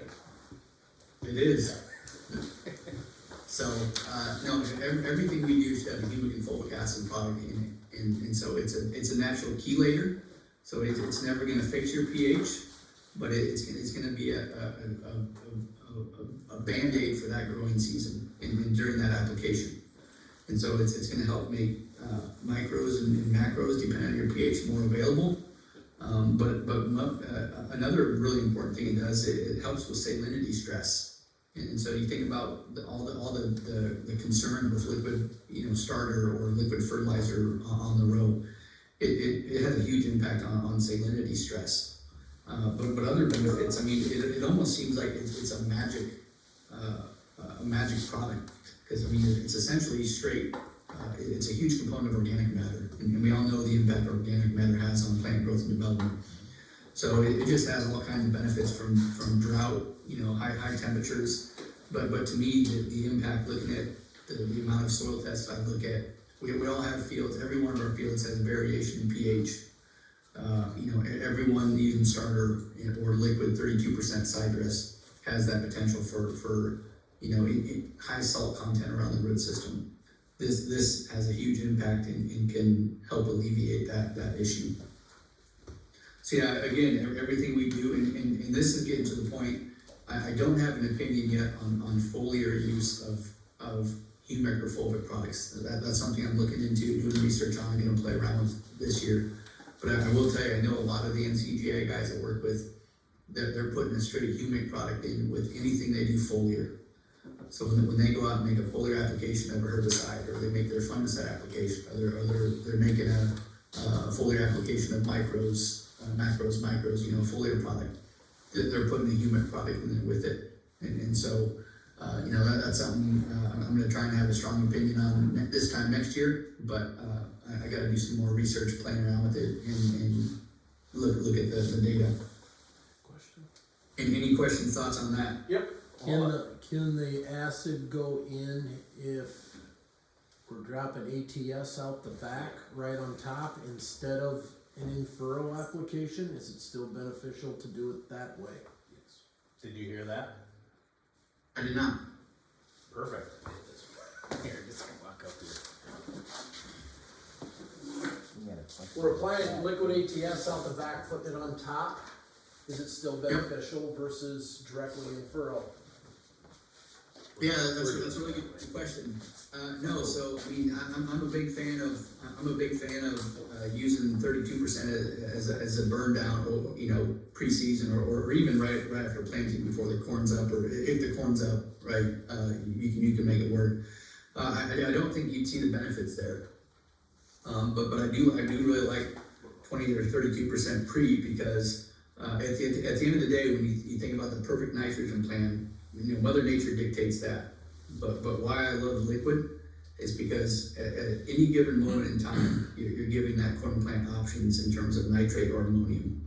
It is. So, no, everything we do should have a humic and fulvic acid product in it, and so it's a natural chelator, so it's never gonna fix your pH, but it's gonna be a Band-Aid for that growing season and during that application. And so it's gonna help make micros and macros, depending on your pH, more available. But another really important thing it does, it helps with salinity stress. And so you think about all the concern with liquid, starter or liquid fertilizer on the row. It has a huge impact on salinity stress. But other benefits, I mean, it almost seems like it's a magic product, because I mean, it's essentially straight. It's a huge component of organic matter, and we all know the impact organic matter has on plant growth and development. So it just has all kinds of benefits from drought, high temperatures. But to me, the impact, looking at the amount of soil tests I look at, we all have fields. Every one of our fields has variation in pH. Everyone using starter or liquid 32% side dress has that potential for high salt content around the root system. This has a huge impact and can help alleviate that issue. So yeah, again, everything we do, and this is getting to the point, I don't have an opinion yet on foliar use of humic or fulvic products. That's something I'm looking into, doing research on, going to play around with this year. But I will tell you, I know a lot of the NCGA guys I work with, they're putting a straight humic product in with anything they do foliar. So when they go out and make a foliar application of a herbicide, or they make their fungicide application, or they're making a foliar application of macros, foliar product, they're putting a humic product in there with it. And so, that's something I'm going to try and have a strong opinion on this time next year, but I got to do some more research, playing around with it, and look at the data. Question? And any questions, thoughts on that? Yep. Can the acid go in if we're dropping ATS out the back right on top instead of an in-furrow application? Is it still beneficial to do it that way? Did you hear that? I did not. Perfect. Here, just walk up here. We're applying liquid ATS out the back, putting it on top. Is it still beneficial versus directly in furrow? Yeah, that's a really good question. No, so I mean, I'm a big fan of using 32% as a burn down, pre-season or even right after planting, before the corn's up, or if the corn's up, right, you can make it work. I don't think you'd see the benefits there, but I do really like 20 or 32% pre, because at the end of the day, when you think about the perfect nitrogen plan, Mother Nature dictates that. But why I love liquid is because at any given moment in time, you're giving that corn plant options in terms of nitrate or ammonium.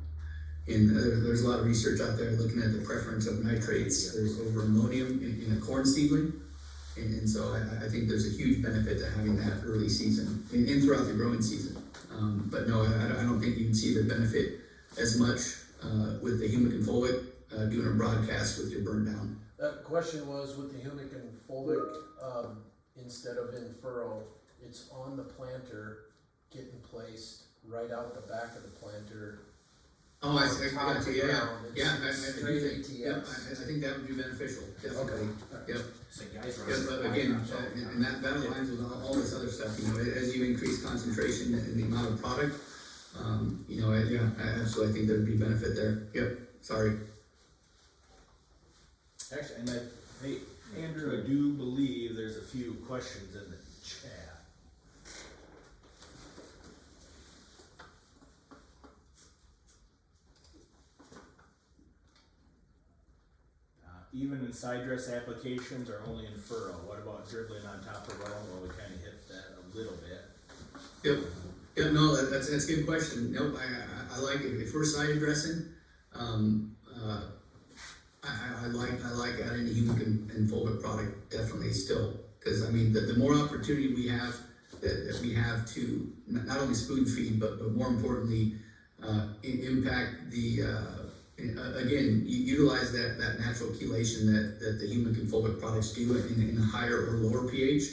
And there's a lot of research out there looking at the preference of nitrates over ammonium in a corn seedling. And so I think there's a huge benefit to having that early season and throughout the growing season. But no, I don't think you can see the benefit as much with the humic and fulvic doing a broadcast with your burn down. That question was with the humic and fulvic, instead of in furrow, it's on the planter, getting placed right out the back of the planter. Oh, I see, I got top you, to yeah, ground, yeah, it's I do straight think, yeah, ATS. I think that would be beneficial, definitely, yep. So guys Yeah, running but their again, laptops all the time. and that aligns with all this other stuff, you know, as you increase concentration in the amount of product, you know, yeah, I absolutely think there'd be benefit there, yep, sorry. Actually, and hey, Andrew, I do believe there's a few questions in the chat. Even in side dress applications or only in furrow? What about dribbling on top of row? Well, we kinda hit that a little bit. Yep, yep, no, that's a good question, nope, I like it, if we're side dressing, I like adding a humic and fulvic product, definitely still, cause I mean, the more opportunity we have, that we have to not only spoon feed, but more importantly, impact the, again, utilize that natural chelation that the humic and fulvic products do in a higher or lower pH.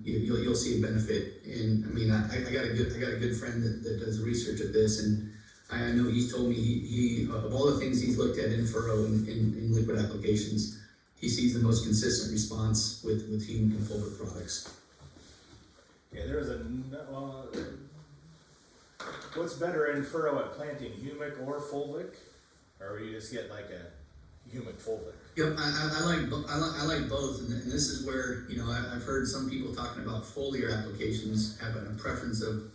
You'll see a benefit, and I mean, I got a good friend that does research at this, and I know he's told me he of all the things he's looked at in furrow in liquid applications, he sees the most consistent response with humic and fulvic products. Yeah, there was what's better in furrow at planting, humic or fulvic? Or you just get like a humic fulvic? Yep, I like both, and this is where, you know, I've heard some people talking about foliar applications having a preference of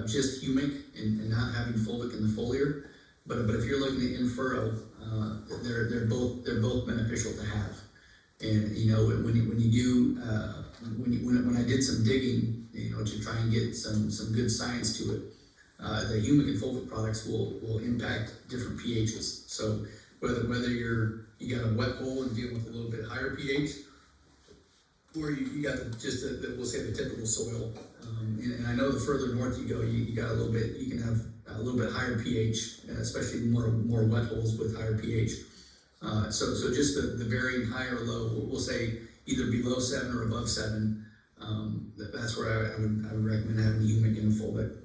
just humic and not having fulvic in the foliar. But if you're looking at in furrow, they're both beneficial to have. And you know, when I did some digging, you know, to try and get some good science to it, the humic and fulvic products will impact different pHs. So whether you got a wet hole and dealing with a little bit higher pH, or you got we'll say the typical soil, and I know the further north you go, you got a little bit, you can have a little bit higher pH, especially more wet holes with higher pH. So just the varying high or low, we'll say either below 7 or above 7. That's where I would recommend having humic and fulvic.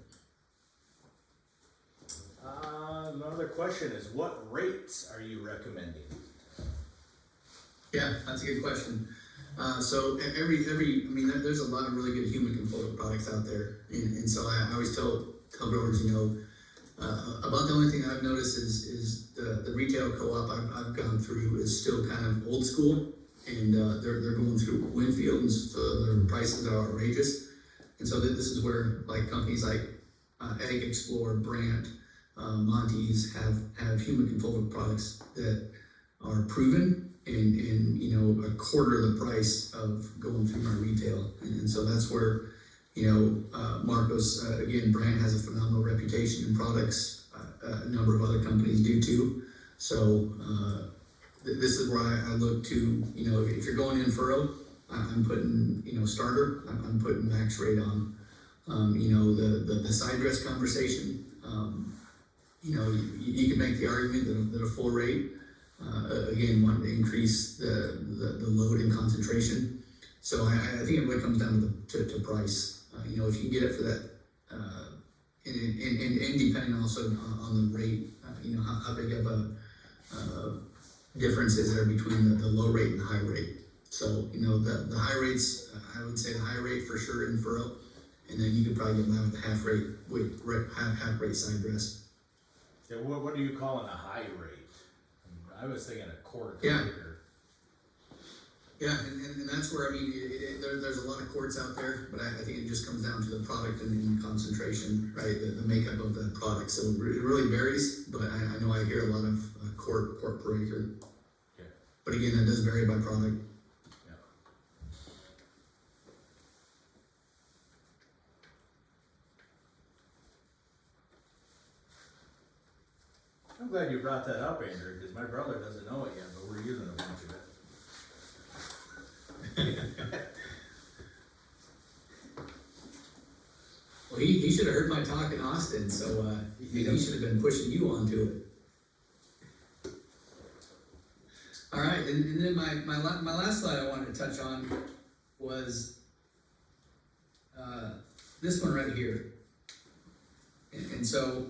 Another question is, what rates are you recommending? Yeah, that's a good question. So I mean, there's a lot of really good humic and fulvic products out there, and so I always tell growers, you know, about the only thing I've noticed is the retail co-op I've gone through is still kind of old school, and they're going through Winfield, and so their prices are outrageous, and so this is where like companies like Ag Explorer, Brandt, Monty's have humic and fulvic products that are proven and you know, a quarter of the price of going through my retail, and so that's where, you know, Marcos, again, Brandt has a phenomenal reputation in products. A number of other companies do too. So this is where I look to, you know, if you're going in furrow, I'm putting, you know, starter, I'm putting max rate on. You know, the side dress conversation, you know, you can make the argument that a full rate, again, wanting to increase the load and concentration. So I think it really comes down to price. You know, if you can get it for that, and depending also on the rate, you know, how big of a difference is there between the low rate and the high rate. So, you know, the high rates, I would say the high rate for sure in furrow, and then you could probably get by with the half rate side dress. Yeah, what are you calling a high rate? I was thinking a quart Yeah. acre. Yeah, and that's where, I mean, there's a lot of quarts out there, but I think it just comes down to the product and concentration, right? The makeup of the product. So it really varies, but I know I hear a lot of quart per acre. Yeah. But again, that does vary by product. Yeah. I'm glad you brought that up, Andrew, because my brother doesn't know it yet, but we're using a bunch of it. Well, he should have heard my talk in Austin, so he should have been pushing you onto it. All right, and then my last slide I wanted to touch on was this one right here. And so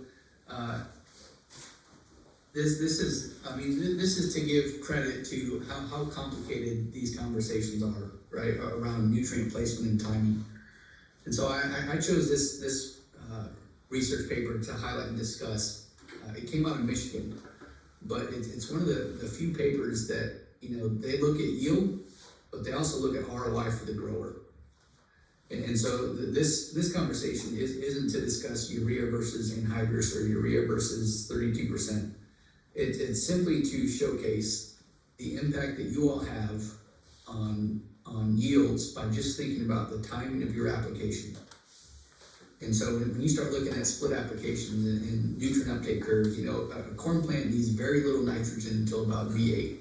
this is, I mean, this is to give credit to how complicated these conversations are, right, around nutrient placement and timing. And so I chose this research paper to highlight and discuss. It came out of Michigan, but it's one of the few papers that, you know, they look at yield, but they also look at ROI for the grower. And so this conversation isn't to discuss urea versus anhydrous or urea versus 32%. It's simply to showcase the impact that you all have on yields by just thinking about the timing of your application. And so when you start looking at split applications and nutrient uptake curves, you know, a corn plant needs very little nitrogen until about V8.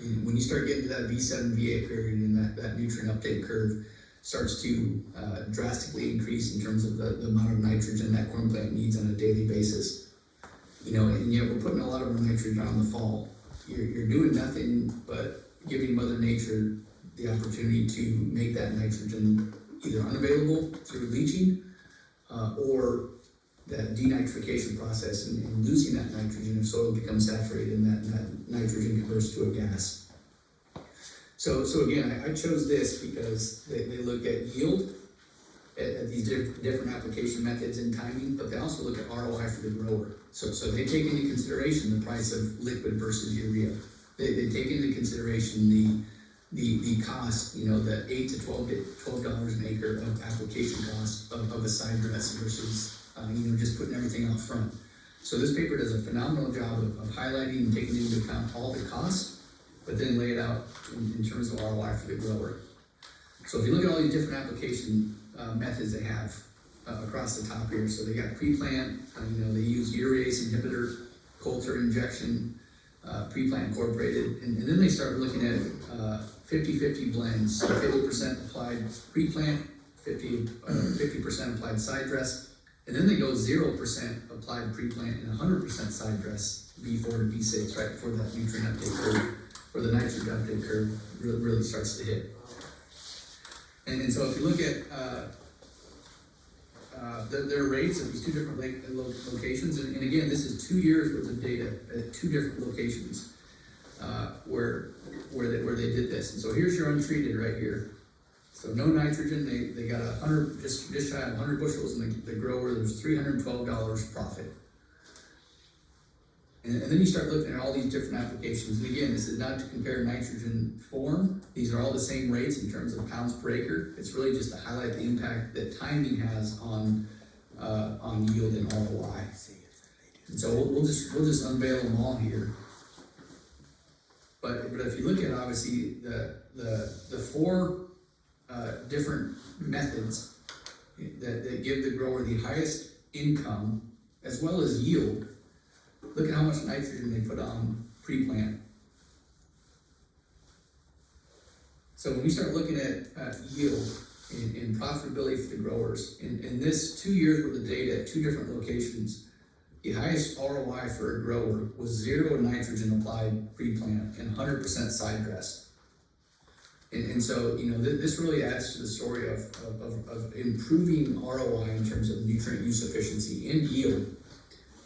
And when you start getting to that V7, V8 period, and that nutrient uptake curve starts to drastically increase in terms of the amount of nitrogen that corn plant needs on a daily basis. You know, and yet we're putting a lot of nitrogen on the fall. You're doing nothing but giving Mother Nature the opportunity to make that nitrogen either unavailable through leaching or that denitrification process and losing that nitrogen if soil becomes saturated and that nitrogen converts to a gas. So again, I chose this because they look at yield, at these different application methods and timing, but they also look at ROI for the grower. So they take into consideration the price of liquid versus urea. They take into consideration the cost, you know, the $8 to $12 an acre of application cost of a side dress versus, you know, just putting everything out front. So this paper does a phenomenal job of highlighting and taking into account all the costs, but then lay it out in terms of ROI for the grower. So if you look at all these different application methods they have across the top here, so they got pre-plant, you know, they use urease inhibitor, Coulter injection, pre-plant incorporated, and then they start looking at 50-50 blends, so 50% applied pre-plant, 50% applied side dress, and then they go 0% applied pre-plant and 100% side dress, B4 to B6, right before that nutrient uptake curve, where the nitrogen uptake curve really starts to hit. And so if you look at their rates of these two different locations, and again, this is 2 years worth of data at 2 different locations where they did this. And so here's your untreated right here. So no nitrogen, they got 100, just shy of 100 bushels in the grower. There's $312 profit. And then you start looking at all these different applications. And again, this is not to compare nitrogen form. These are all the same rates in terms of pounds per acre. It's really just to highlight the impact that timing has on yield and ROI. And so we'll just unveil them all here. But if you look at obviously the 4 different methods that give the grower the highest income as well as yield. Look at how much nitrogen they put on pre-plant. So when we start looking at yield and profitability for the growers, in this 2 years worth of data at 2 different locations, the highest ROI for a grower was 0 nitrogen applied pre-plant and 100% side dress. And so, you know, this really adds to the story of improving ROI in terms of nutrient use efficiency and yield.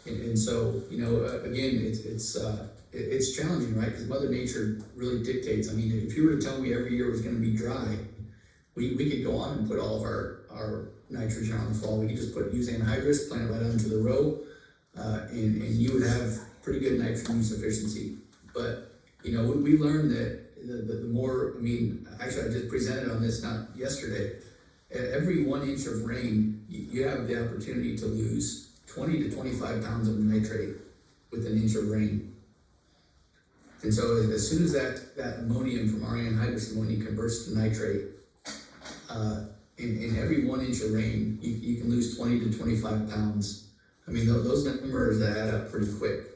And so, you know, again, it's challenging, right? Because Mother Nature really dictates. I mean, if you were to tell me every year was going to be dry, we could go on and put all of our nitrogen on the fall. We could just use anhydrous, plant it right onto the row, and you would have pretty good nitrogen use efficiency. But, you know, we learned that the more, I mean, actually I just presented on this not yesterday. Every 1 inch of rain, you have the opportunity to lose 20 to 25 pounds of nitrate with 1 inch of rain. And so as soon as that ammonium from our anhydrous ammonia converts to nitrate, in every 1 inch of rain, you can lose 20 to 25 pounds. I mean, those numbers add up pretty quick.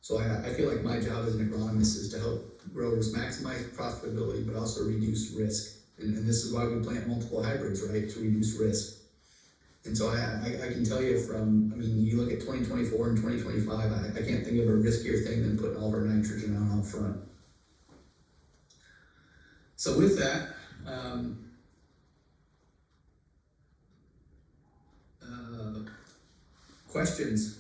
So I feel like my job as an agronomist is to help growers maximize profitability, but also reduce risk. And this is why we plant multiple hybrids, right? To reduce risk. And so I can tell you from, I mean, you look at 2024 and 2025, I can't think of a riskier thing than putting all of our nitrogen on out front. So with that, questions?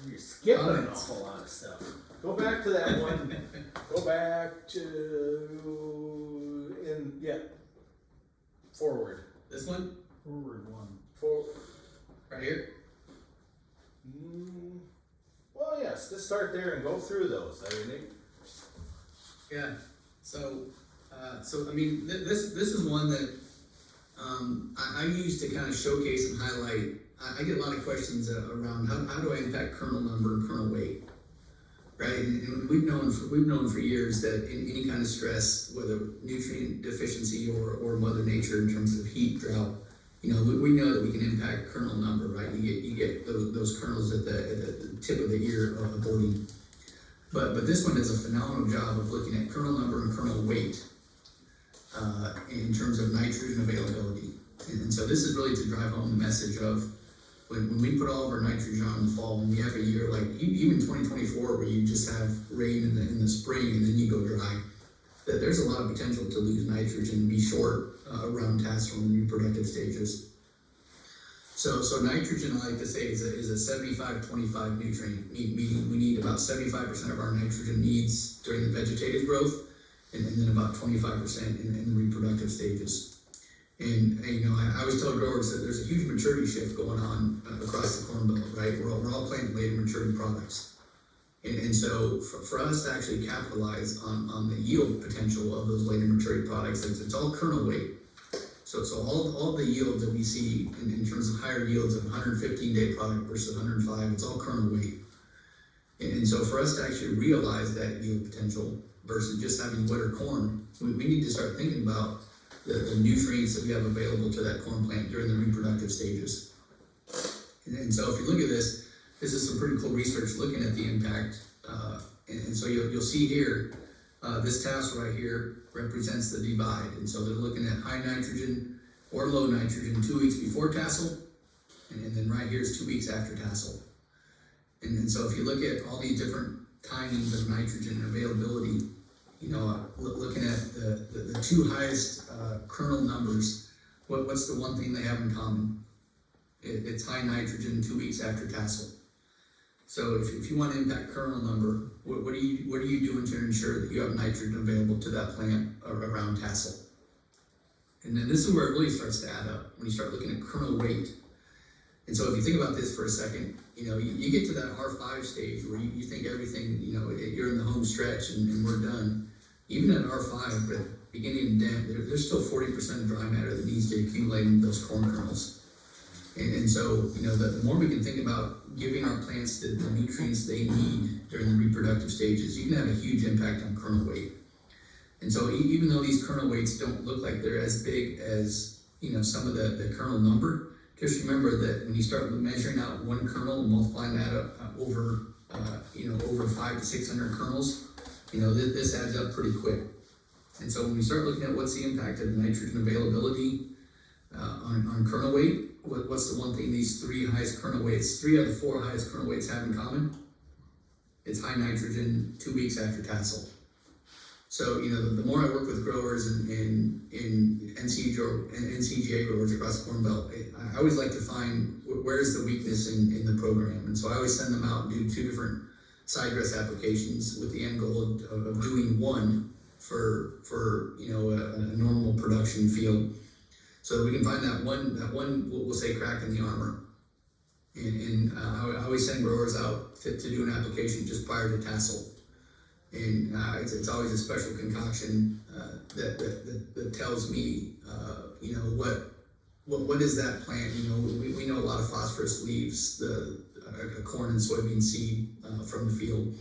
You're skipping an awful lot of stuff. Go back to that one. Go back to forward. This one, Forward one. Forward. right here. Well, yes. Let's start there and go through those. I mean, Yeah, so I mean, this is one that, I use to kind of showcase and highlight. I get a lot of questions around how do I impact kernel number and kernel weight, right? And we've known for years that in any kind of stress, whether nutrient deficiency or Mother Nature in terms of heat, drought, we know that we can impact kernel number, right? You get those kernels at the tip of the ear aborting. But this one does a phenomenal job of looking at kernel number and kernel weight in terms of nitrogen availability. And so this is really to drive home the message of when we put all of our nitrogen on in the fall, and we have a year like even 2024 where you just have rain in the spring and then you go dry, that there's a lot of potential to lose nitrogen and be short around tassel and reproductive stages. So nitrogen, I like to say, is a 75-25 nutrient, meaning we need about 75% of our nitrogen needs during the vegetative growth, and then about 25% in the reproductive stages. And I always tell growers that there's a huge maturity shift going on across the Corn Belt, right? We're all planting later maturity products. And so for us to actually capitalize on the yield potential of those later maturity products, it's all kernel weight. So all the yield that we see in terms of higher yields of 115-day product versus 105, it's all kernel weight. And so for us to actually realize that yield potential versus just having wetter corn, we need to start thinking about the nutrients that we have available to that corn plant during the reproductive stages. And so if you look at this is some pretty cool research looking at the impact. And so you'll see here, this tassel right here represents the divide. And so they're looking at high nitrogen or low nitrogen 2 weeks before tassel, and then right here is 2 weeks after tassel. And so if you look at all these different timings of nitrogen availability, looking at the two highest kernel numbers, what's the one thing they have in common? It's high nitrogen 2 weeks after tassel. So if you want to impact kernel number, what are you doing to ensure that you have nitrogen available to that plant around tassel? And then this is where it really starts to add up when you start looking at kernel weight. And so if you think about this for a second, you get to that R5 stage where you think everything, you're in the home stretch and we're done. Even at R5, but beginning to dent, there's still 40% of dry matter that needs to accumulate in those corn kernels. And so, the more we can think about giving our plants the nutrients they need during the reproductive stages, you can have a huge impact on kernel weight. And so even though these kernel weights don't look like they're as big as, some of the kernel number, just remember that when you start measuring out one kernel and multiplying that up over 500 to 600 kernels, this adds up pretty quick. And so when we start looking at what's the impact of nitrogen availability on kernel weight, what's the one thing these three of the four highest kernel weights have in common? It's high nitrogen 2 weeks after tassel. So, the more I work with growers in NCGA growers across the Corn Belt, I always like to find where's the weakness in the program. And so I always send them out and do 2 different side dress applications with the end goal of doing one for a normal production field. So we can find that one we'll say crack in the armor. And I always send growers out to do an application just prior to tassel. And it's always a special concoction that tells me, what is that plant? We know a lot of phosphorus leaves the corn and soybean seed from the field.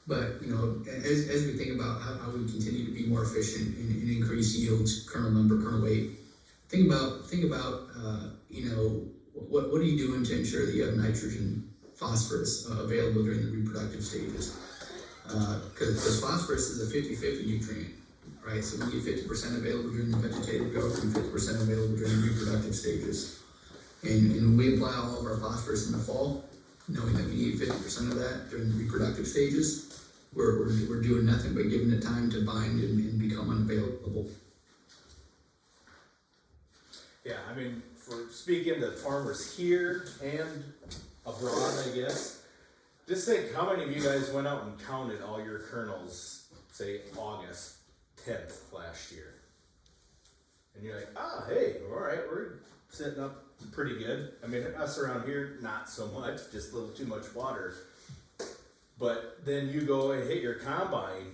But as we think about how we continue to be more efficient and increase yields, kernel number, kernel weight, think about what are you doing to ensure that you have nitrogen, phosphorus available during the reproductive stages? Because phosphorus is a 50-50 nutrient, right? So we need 50% available during the vegetative growth and 50% available during the reproductive stages. And when we apply all of our phosphorus in the fall, knowing that we need 50% of that during the reproductive stages, we're doing nothing but giving it time to bind and become unavailable. Yeah, I mean, for speaking to farmers here and abroad, I guess, Just think, how many of you guys went out and counted all your kernels, say August 10th last year? And you're like, ah, hey, alright, we're sitting up pretty good. I mean, us around here, not so much, just a little too much water. But then you go and hit your combine.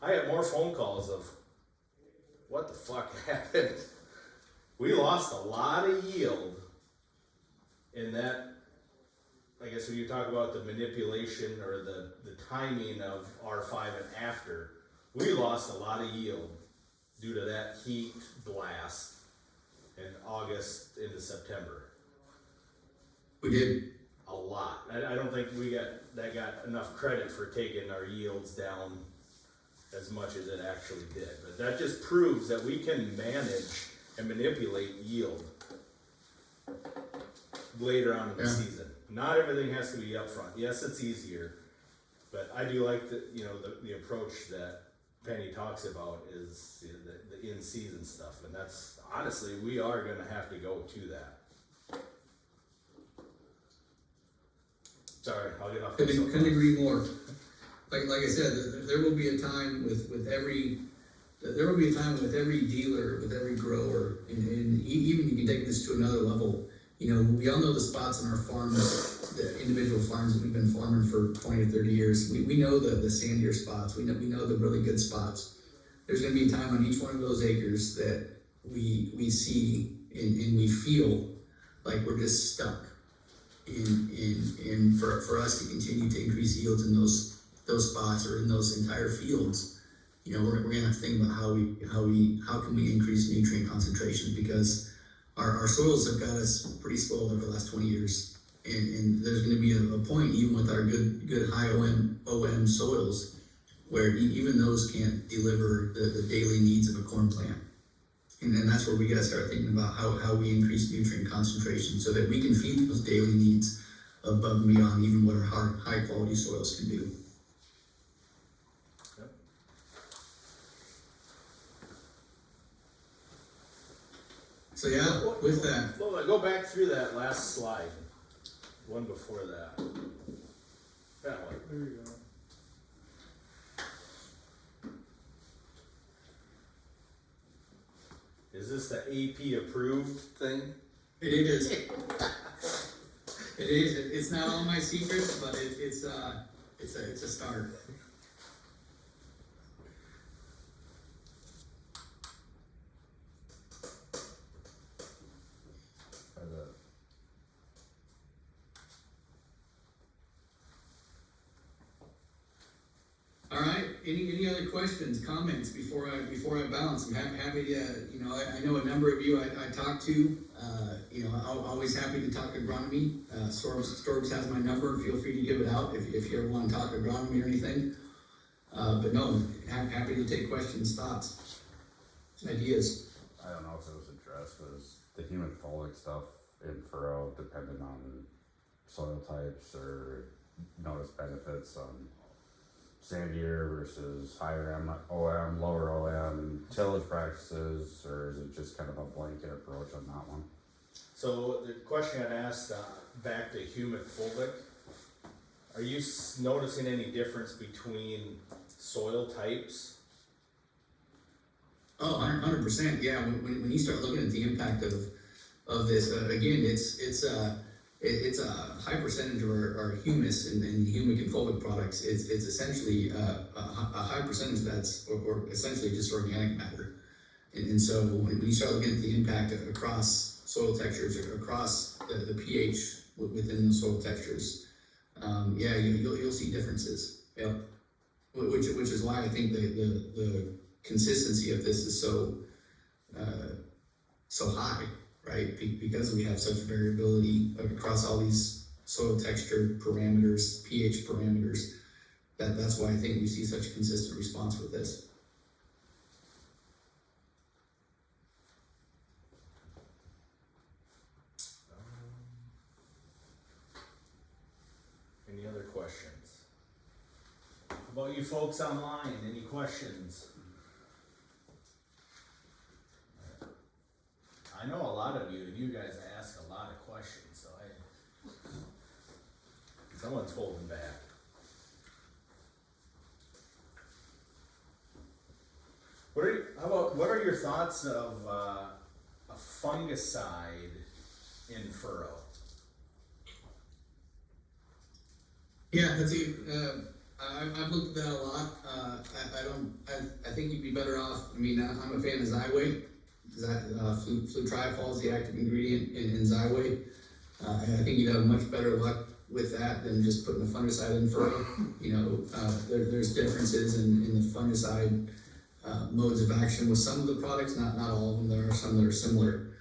I have more phone calls of, what the fuck happened? We lost a lot of yield in that. I guess when you talk about the manipulation or the timing of R5 and after, we lost a lot of yield due to that heat blast in August into September. We did. A lot. I don't think that got enough credit for taking our yields down as much as it actually did. But that just proves that we can manage and manipulate yield later on in the season. Not everything has to be upfront. Yes, it's easier, but I do like the approach that Penny talks about is the in-season stuff, and that's honestly we are going to have to go to that. Sorry, I'll get off. Couldn't agree more. Like I said, there will be a time with every dealer, with every grower, and even you can take this to another level. You know, we all know the spots in our farms, the individual farms that we've been farming for 20 or 30 years. We know the sandier spots. We know the really good spots. There's going to be a time on each one of those acres that we see and we feel like we're just stuck. And for us to continue to increase yields in those spots or in those entire fields, you know, we're gonna have to think about how can we increase nutrient concentration, because our soils have got us pretty spoiled over the last 20 years, and there's going to be a point even with our good high OM soils where even those can't deliver the daily needs of a corn plant. And then that's where we got to start thinking about how we increase nutrient concentration so that we can feed those daily needs above and beyond even what our high quality soils can do. Yep. So yeah, with that. Well, go back through that last slide. One before that. That one. There you go. Is this the AP approved thing? It is. It is. It's not all my secrets, but it's a start. All right. Any other questions, comments before I bounce? I'm happy to. I know a number of you I talk to. I'm always happy to talk agronomy. Storbs has my number. Feel free to give it out if you ever want to talk agronomy or anything. But no, happy to take questions, thoughts, ideas. I don't know if it was addressed, was the human folic stuff in furrow dependent on soil types, or notice benefits on sandier versus higher OM, lower OM, tillage practices, or is it just kind of a blanket approach on that one? So the question I'd asked back to humic fulvic, are you noticing any difference between soil types? Oh, 100%. Yeah. When you start looking at the impact of this, again, it's a high percentage of our humus and humic and fulvic products. It's essentially a high percentage that's or essentially just organic matter. And so when you start looking at the impact across soil textures or across the pH within the soil textures, you'll see differences. Yep. Which is why I think the consistency of this is so high. Right, because we have such variability across all these soil texture parameters, pH parameters, that's why I think we see such a consistent response with this. Any other questions? How about you folks online? Any questions? I know a lot of you, and you guys ask a lot of questions, so Someone's holding back. What are your thoughts of a fungicide in furrow? Yeah, that's I've looked at that a lot. I think you'd be better off. I mean, I'm a fan of Xyway. Flutriafol is the active ingredient in Xyway. I think you'd have much better luck with that than just putting a fungicide in furrow. You know, there's differences in the fungicide modes of action with some of the products, not all of them. There are some that are similar,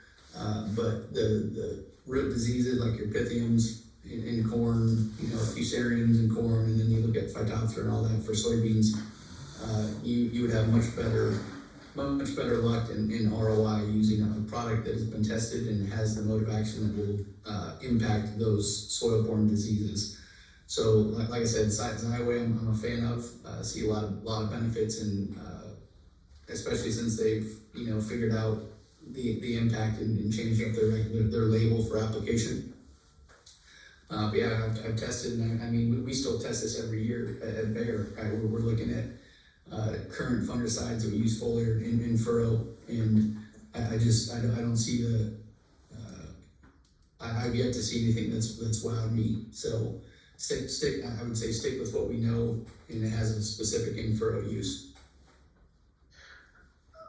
but the root diseases like your pythiums in corn, you know, fusariums in corn, and then you look at Phytophthora and all that for soybeans, you would have much better luck in ROI using a product that has been tested and has the mode of action that will impact those soil-borne diseases. So, like I said, Xyway I'm a fan of. See a lot of benefits, and especially since they've figured out the impact in changing up their label for application. But yeah, I've tested, and I mean, we still test this every year at Bayer. Right? We're looking at current fungicides that we use foliar in furrow, and I don't see I've yet to see anything that's wowed me. So I would say stick with what we know, and it has a specific in furrow use.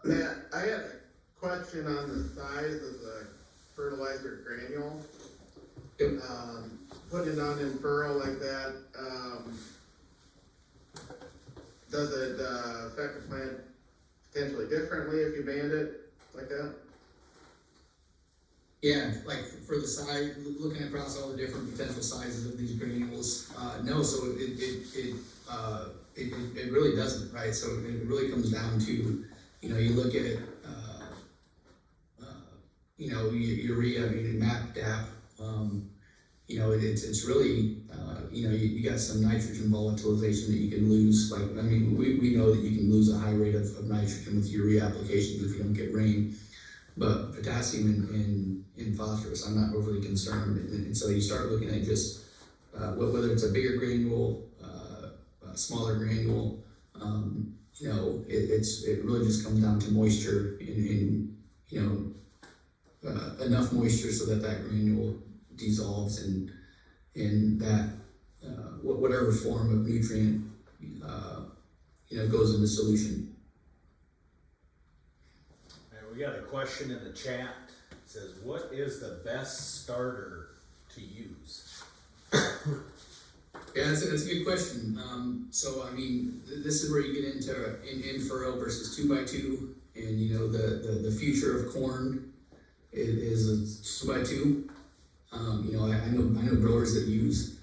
Matt, I had a question on the size of the fertilizer granule. Yep. Putting it on in furrow like that, does it affect the plant potentially differently if you band it like that? Yeah, like for the size, looking across all the different potential sizes of these granules, no. So it really doesn't, right? So it really comes down to, you look at urea, MAP, DAP. It's really, you got some nitrogen volatilization that you can lose. Like, I mean, we know that you can lose a high rate of nitrogen with urea applications if you don't get rain. But potassium and phosphorus, I'm not overly concerned. And so you start looking at just whether it's a bigger granule, a smaller granule, it really just comes down to moisture and enough moisture so that granule dissolves in that whatever form of nutrient goes in the solution. And we got a question in the chat. It says, what is the best starter to use? Yeah, that's a good question. So I mean, this is where you get into in furrow versus 2x2, and the future of corn is a 2x2. I know growers that use.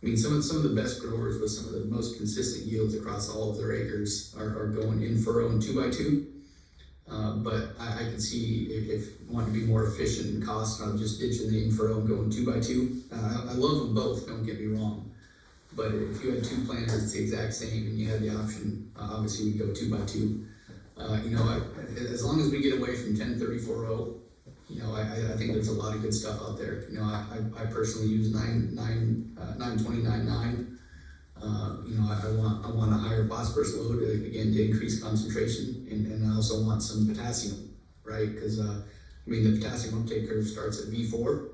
I mean, some of the best growers with some of the most consistent yields across all of their acres are going in furrow and 2x2. But I can see if you want to be more efficient in cost, I'm just ditching the in furrow and going 2x2. I love them both, don't get me wrong. But if you had two planters, it's the exact same, and you had the option, obviously we'd go 2x2. As long as we get away from 10-30-4-0, I think there's a lot of good stuff out there. I personally use 9-20-9-9. I want a higher phosphorus load, again, to increase concentration, and I also want some potassium, right? Because the potassium uptake curve starts at V4,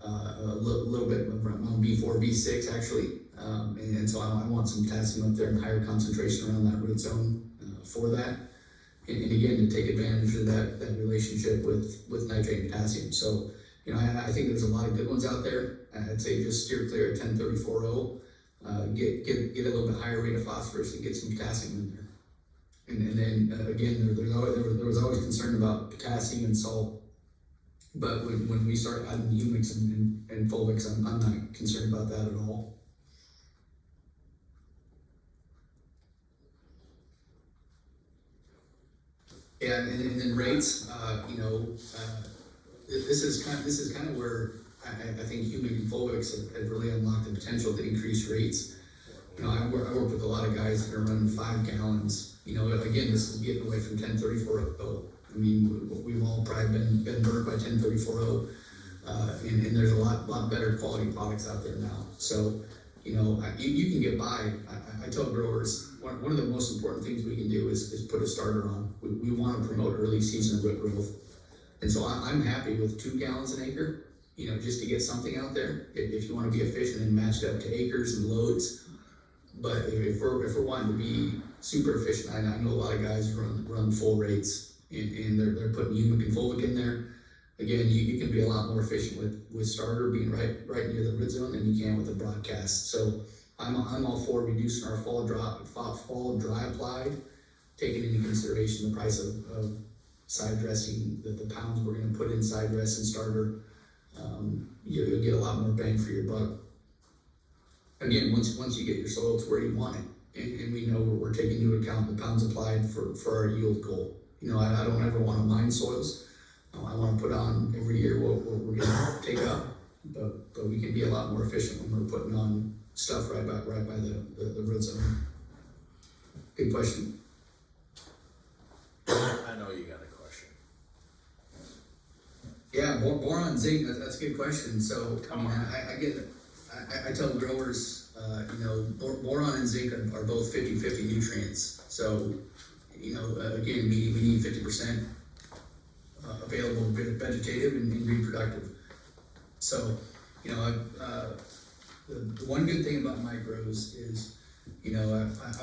a little bit around B4, B6 actually, and so I want some potassium up there and higher concentration around that root zone for that. And again, to take advantage of that relationship with nitrate and potassium. So, I think there's a lot of good ones out there. I'd say just steer clear at 10-30-4-0. Get a little bit higher rate of phosphorus and get some potassium in there. And then again, there was always concern about potassium and salt. But when we start adding humics and fulvics, I'm not concerned about that at all. Yeah, and then rates, this is kind of where I think humic and fulvics have really unlocked the potential to increase rates. I work with a lot of guys that are running 5 gallons. Again, this is getting away from 10-30-4-0. I mean, we've all probably been burned by 10-30-4-0, and there's a lot better quality products out there now. So you can get by. I tell growers, one of the most important things we can do is put a starter on. We want to promote early season root growth. And so I'm happy with 2 gallons an acre, just to get something out there. If you want to be efficient and matched up to acres and loads. But if we're wanting to be super efficient, I know a lot of guys run full rates and they're putting humic and fulvic in there. Again, you can be a lot more efficient with starter being right near the root zone than you can with a broadcast. So I'm all for reducing our fall dry applied, taking into consideration the price of side dressing, the pounds we're going to put in side dress and starter. You'll get a lot more bang for your buck. Again, once you get your soil to where you want it, and we know we're taking into account the pounds applied for our yield goal. I don't ever want to mine soils. I want to put on every year what we're going to take up, but we can be a lot more efficient when we're putting on stuff right by the root zone. Good question. I know you got a question. Yeah, boron, zinc, that's a good question. So, Come on. I get it. I tell growers, boron and zinc are both 50-50 nutrients. So, again, we need 50% available vegetative and reproductive. So, the one good thing about micros is, I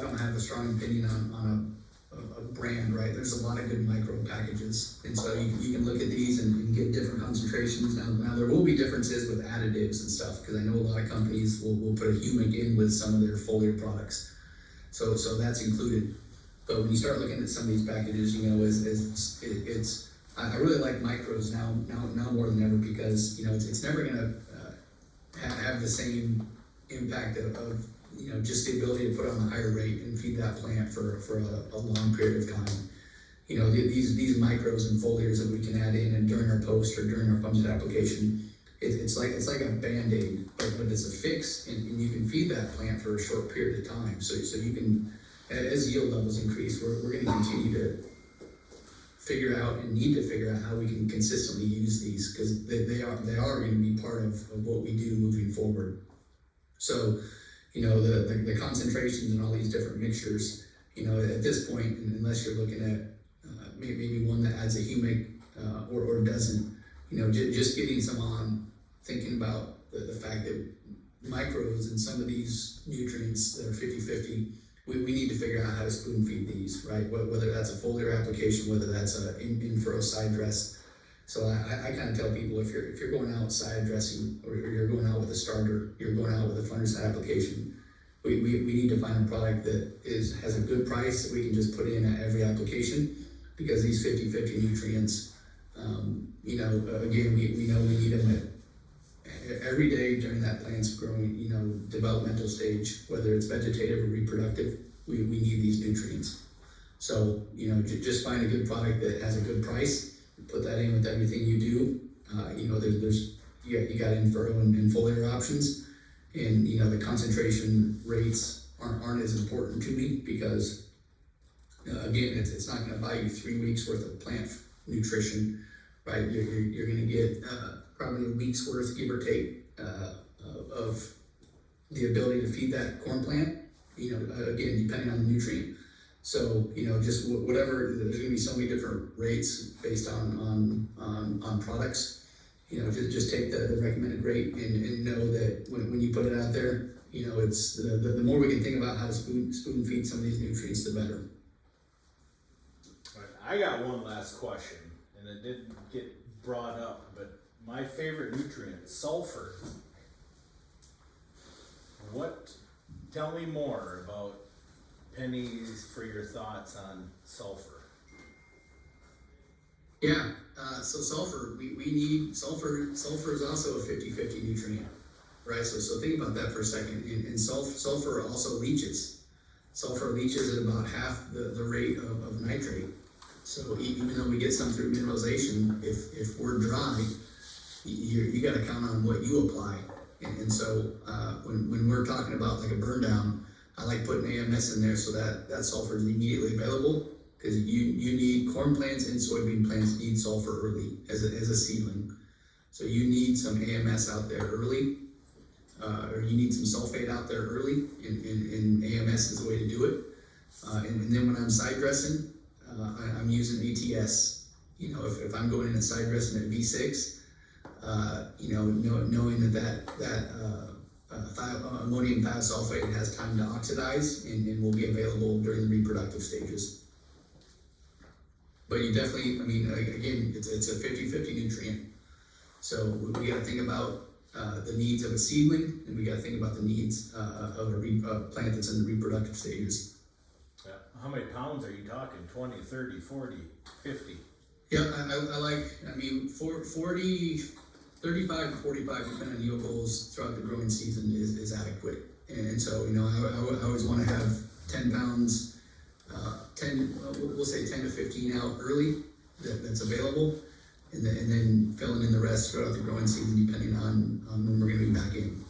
don't have a strong opinion on a brand, right? There's a lot of good micro packages, and so you can look at these and get different concentrations. Now there will be differences with additives and stuff, because I know a lot of companies will put a humic in with some of their foliar products, so that's included. But when you start looking at some of these packages, I really like micros now more than ever, because it's never gonna have the same impact of just the ability to put on a higher rate and feed that plant for a long period of time. These micros and foliars that we can add in and during our post or during our fungicide application, it's like a Band-Aid, but it's a fix, and you can feed that plant for a short period of time. So you can, as yield levels increase, we're going to continue to figure out and need to figure out how we can consistently use these, because they are going to be part of what we do moving forward. So, the concentrations and all these different mixtures, at this point, unless you're looking at maybe one that adds a humic or doesn't, just getting some on, thinking about the fact that micros and some of these nutrients that are 50-50, we need to figure out how to spoon feed these, right? Whether that's a foliar application, whether that's a in-furrow side dress. So I kind of tell people, if you're going out side dressing, or you're going out with a starter, you're going out with a fungicide application, we need to find a product that has a good price that we can just put in at every application, because these 50-50 nutrients, again, we know we need them every day during that plant's growing, developmental stage, whether it's vegetative or reproductive, we need these nutrients. So, just find a good product that has a good price, put that in with everything you do. You got in-furrow and foliar options, and the concentration rates aren't as important to me, because again, it's not going to buy you 3 weeks worth of plant nutrition, right? You're going to get probably a week's worth, give or take, of the ability to feed that corn plant, again, depending on the nutrient. So, just whatever, there's gonna be so many different rates based on products. Just take the recommended rate and know that when you put it out there, it's the more we can think about how to spoon feed some of these nutrients, the better. I got one last question, and it didn't get brought up, but my favorite nutrient, sulfur. Tell me more about Penny's, for your thoughts on sulfur. Yeah, so sulfur, we need sulfur. Sulfur is also a 50-50 nutrient, right? So think about that for a second. And sulfur also leaches. Sulfur leaches at about half the rate of nitrate. So even though we get some through mineralization, if we're dry, you got to count on what you apply. And so when we're talking about like a burn down, I like putting AMS in there so that sulfur is immediately available, because you need corn plants and soybean plants need sulfur early as a seedling. So you need some AMS out there early, or you need some sulfate out there early, and AMS is the way to do it. And then when I'm side dressing, I'm using ATS. You know, if I'm going in and side dressing at V6, you know, knowing that ammonium thiosulfate has time to oxidize and will be available during the reproductive stages. But you definitely, I mean, again, it's a 50-50 nutrient. So we gotta think about the needs of a seedling, and we gotta think about the needs of a plant that's in the reproductive stages. Yeah. How many pounds are you talking? 20, 30, 40, 50? Yeah, I like, I mean, 40, 35 to 45, depending on yield goals throughout the growing season is adequate. And so, you know, I always wanna have 10 pounds, we'll say 10 to 15 out early, that's available. And then filling in the rest throughout the growing season, depending on when we're gonna be back in.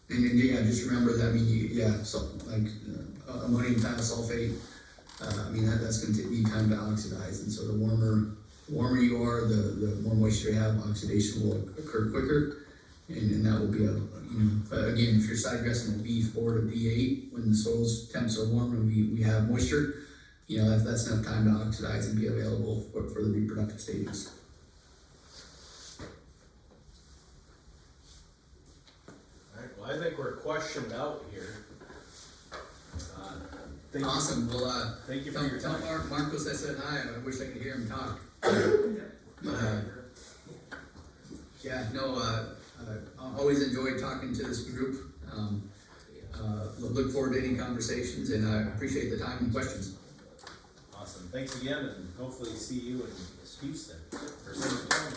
And yeah, just remember that, I mean, so like ammonium thiosulfate, I mean, that's gonna need time to oxidize, and so the warmer you are, the more moisture you have, oxidation will occur quicker, and that will be but again, if you're side dressing at V4 to V8, when the soil's temps are warm and we have moisture, you know, that's enough time to oxidize and be available for the reproductive stages. Alright, well, I think we're questioned out here. Thank you. Awesome, well, Thank you for your tell time. Marcos I said hi, I wish I could hear him talk. Yeah, no, I always enjoyed talking to this group. Look forward to any conversations, and I appreciate the time and questions. Awesome. Thanks again, and hopefully see you in Houston or San Antonio.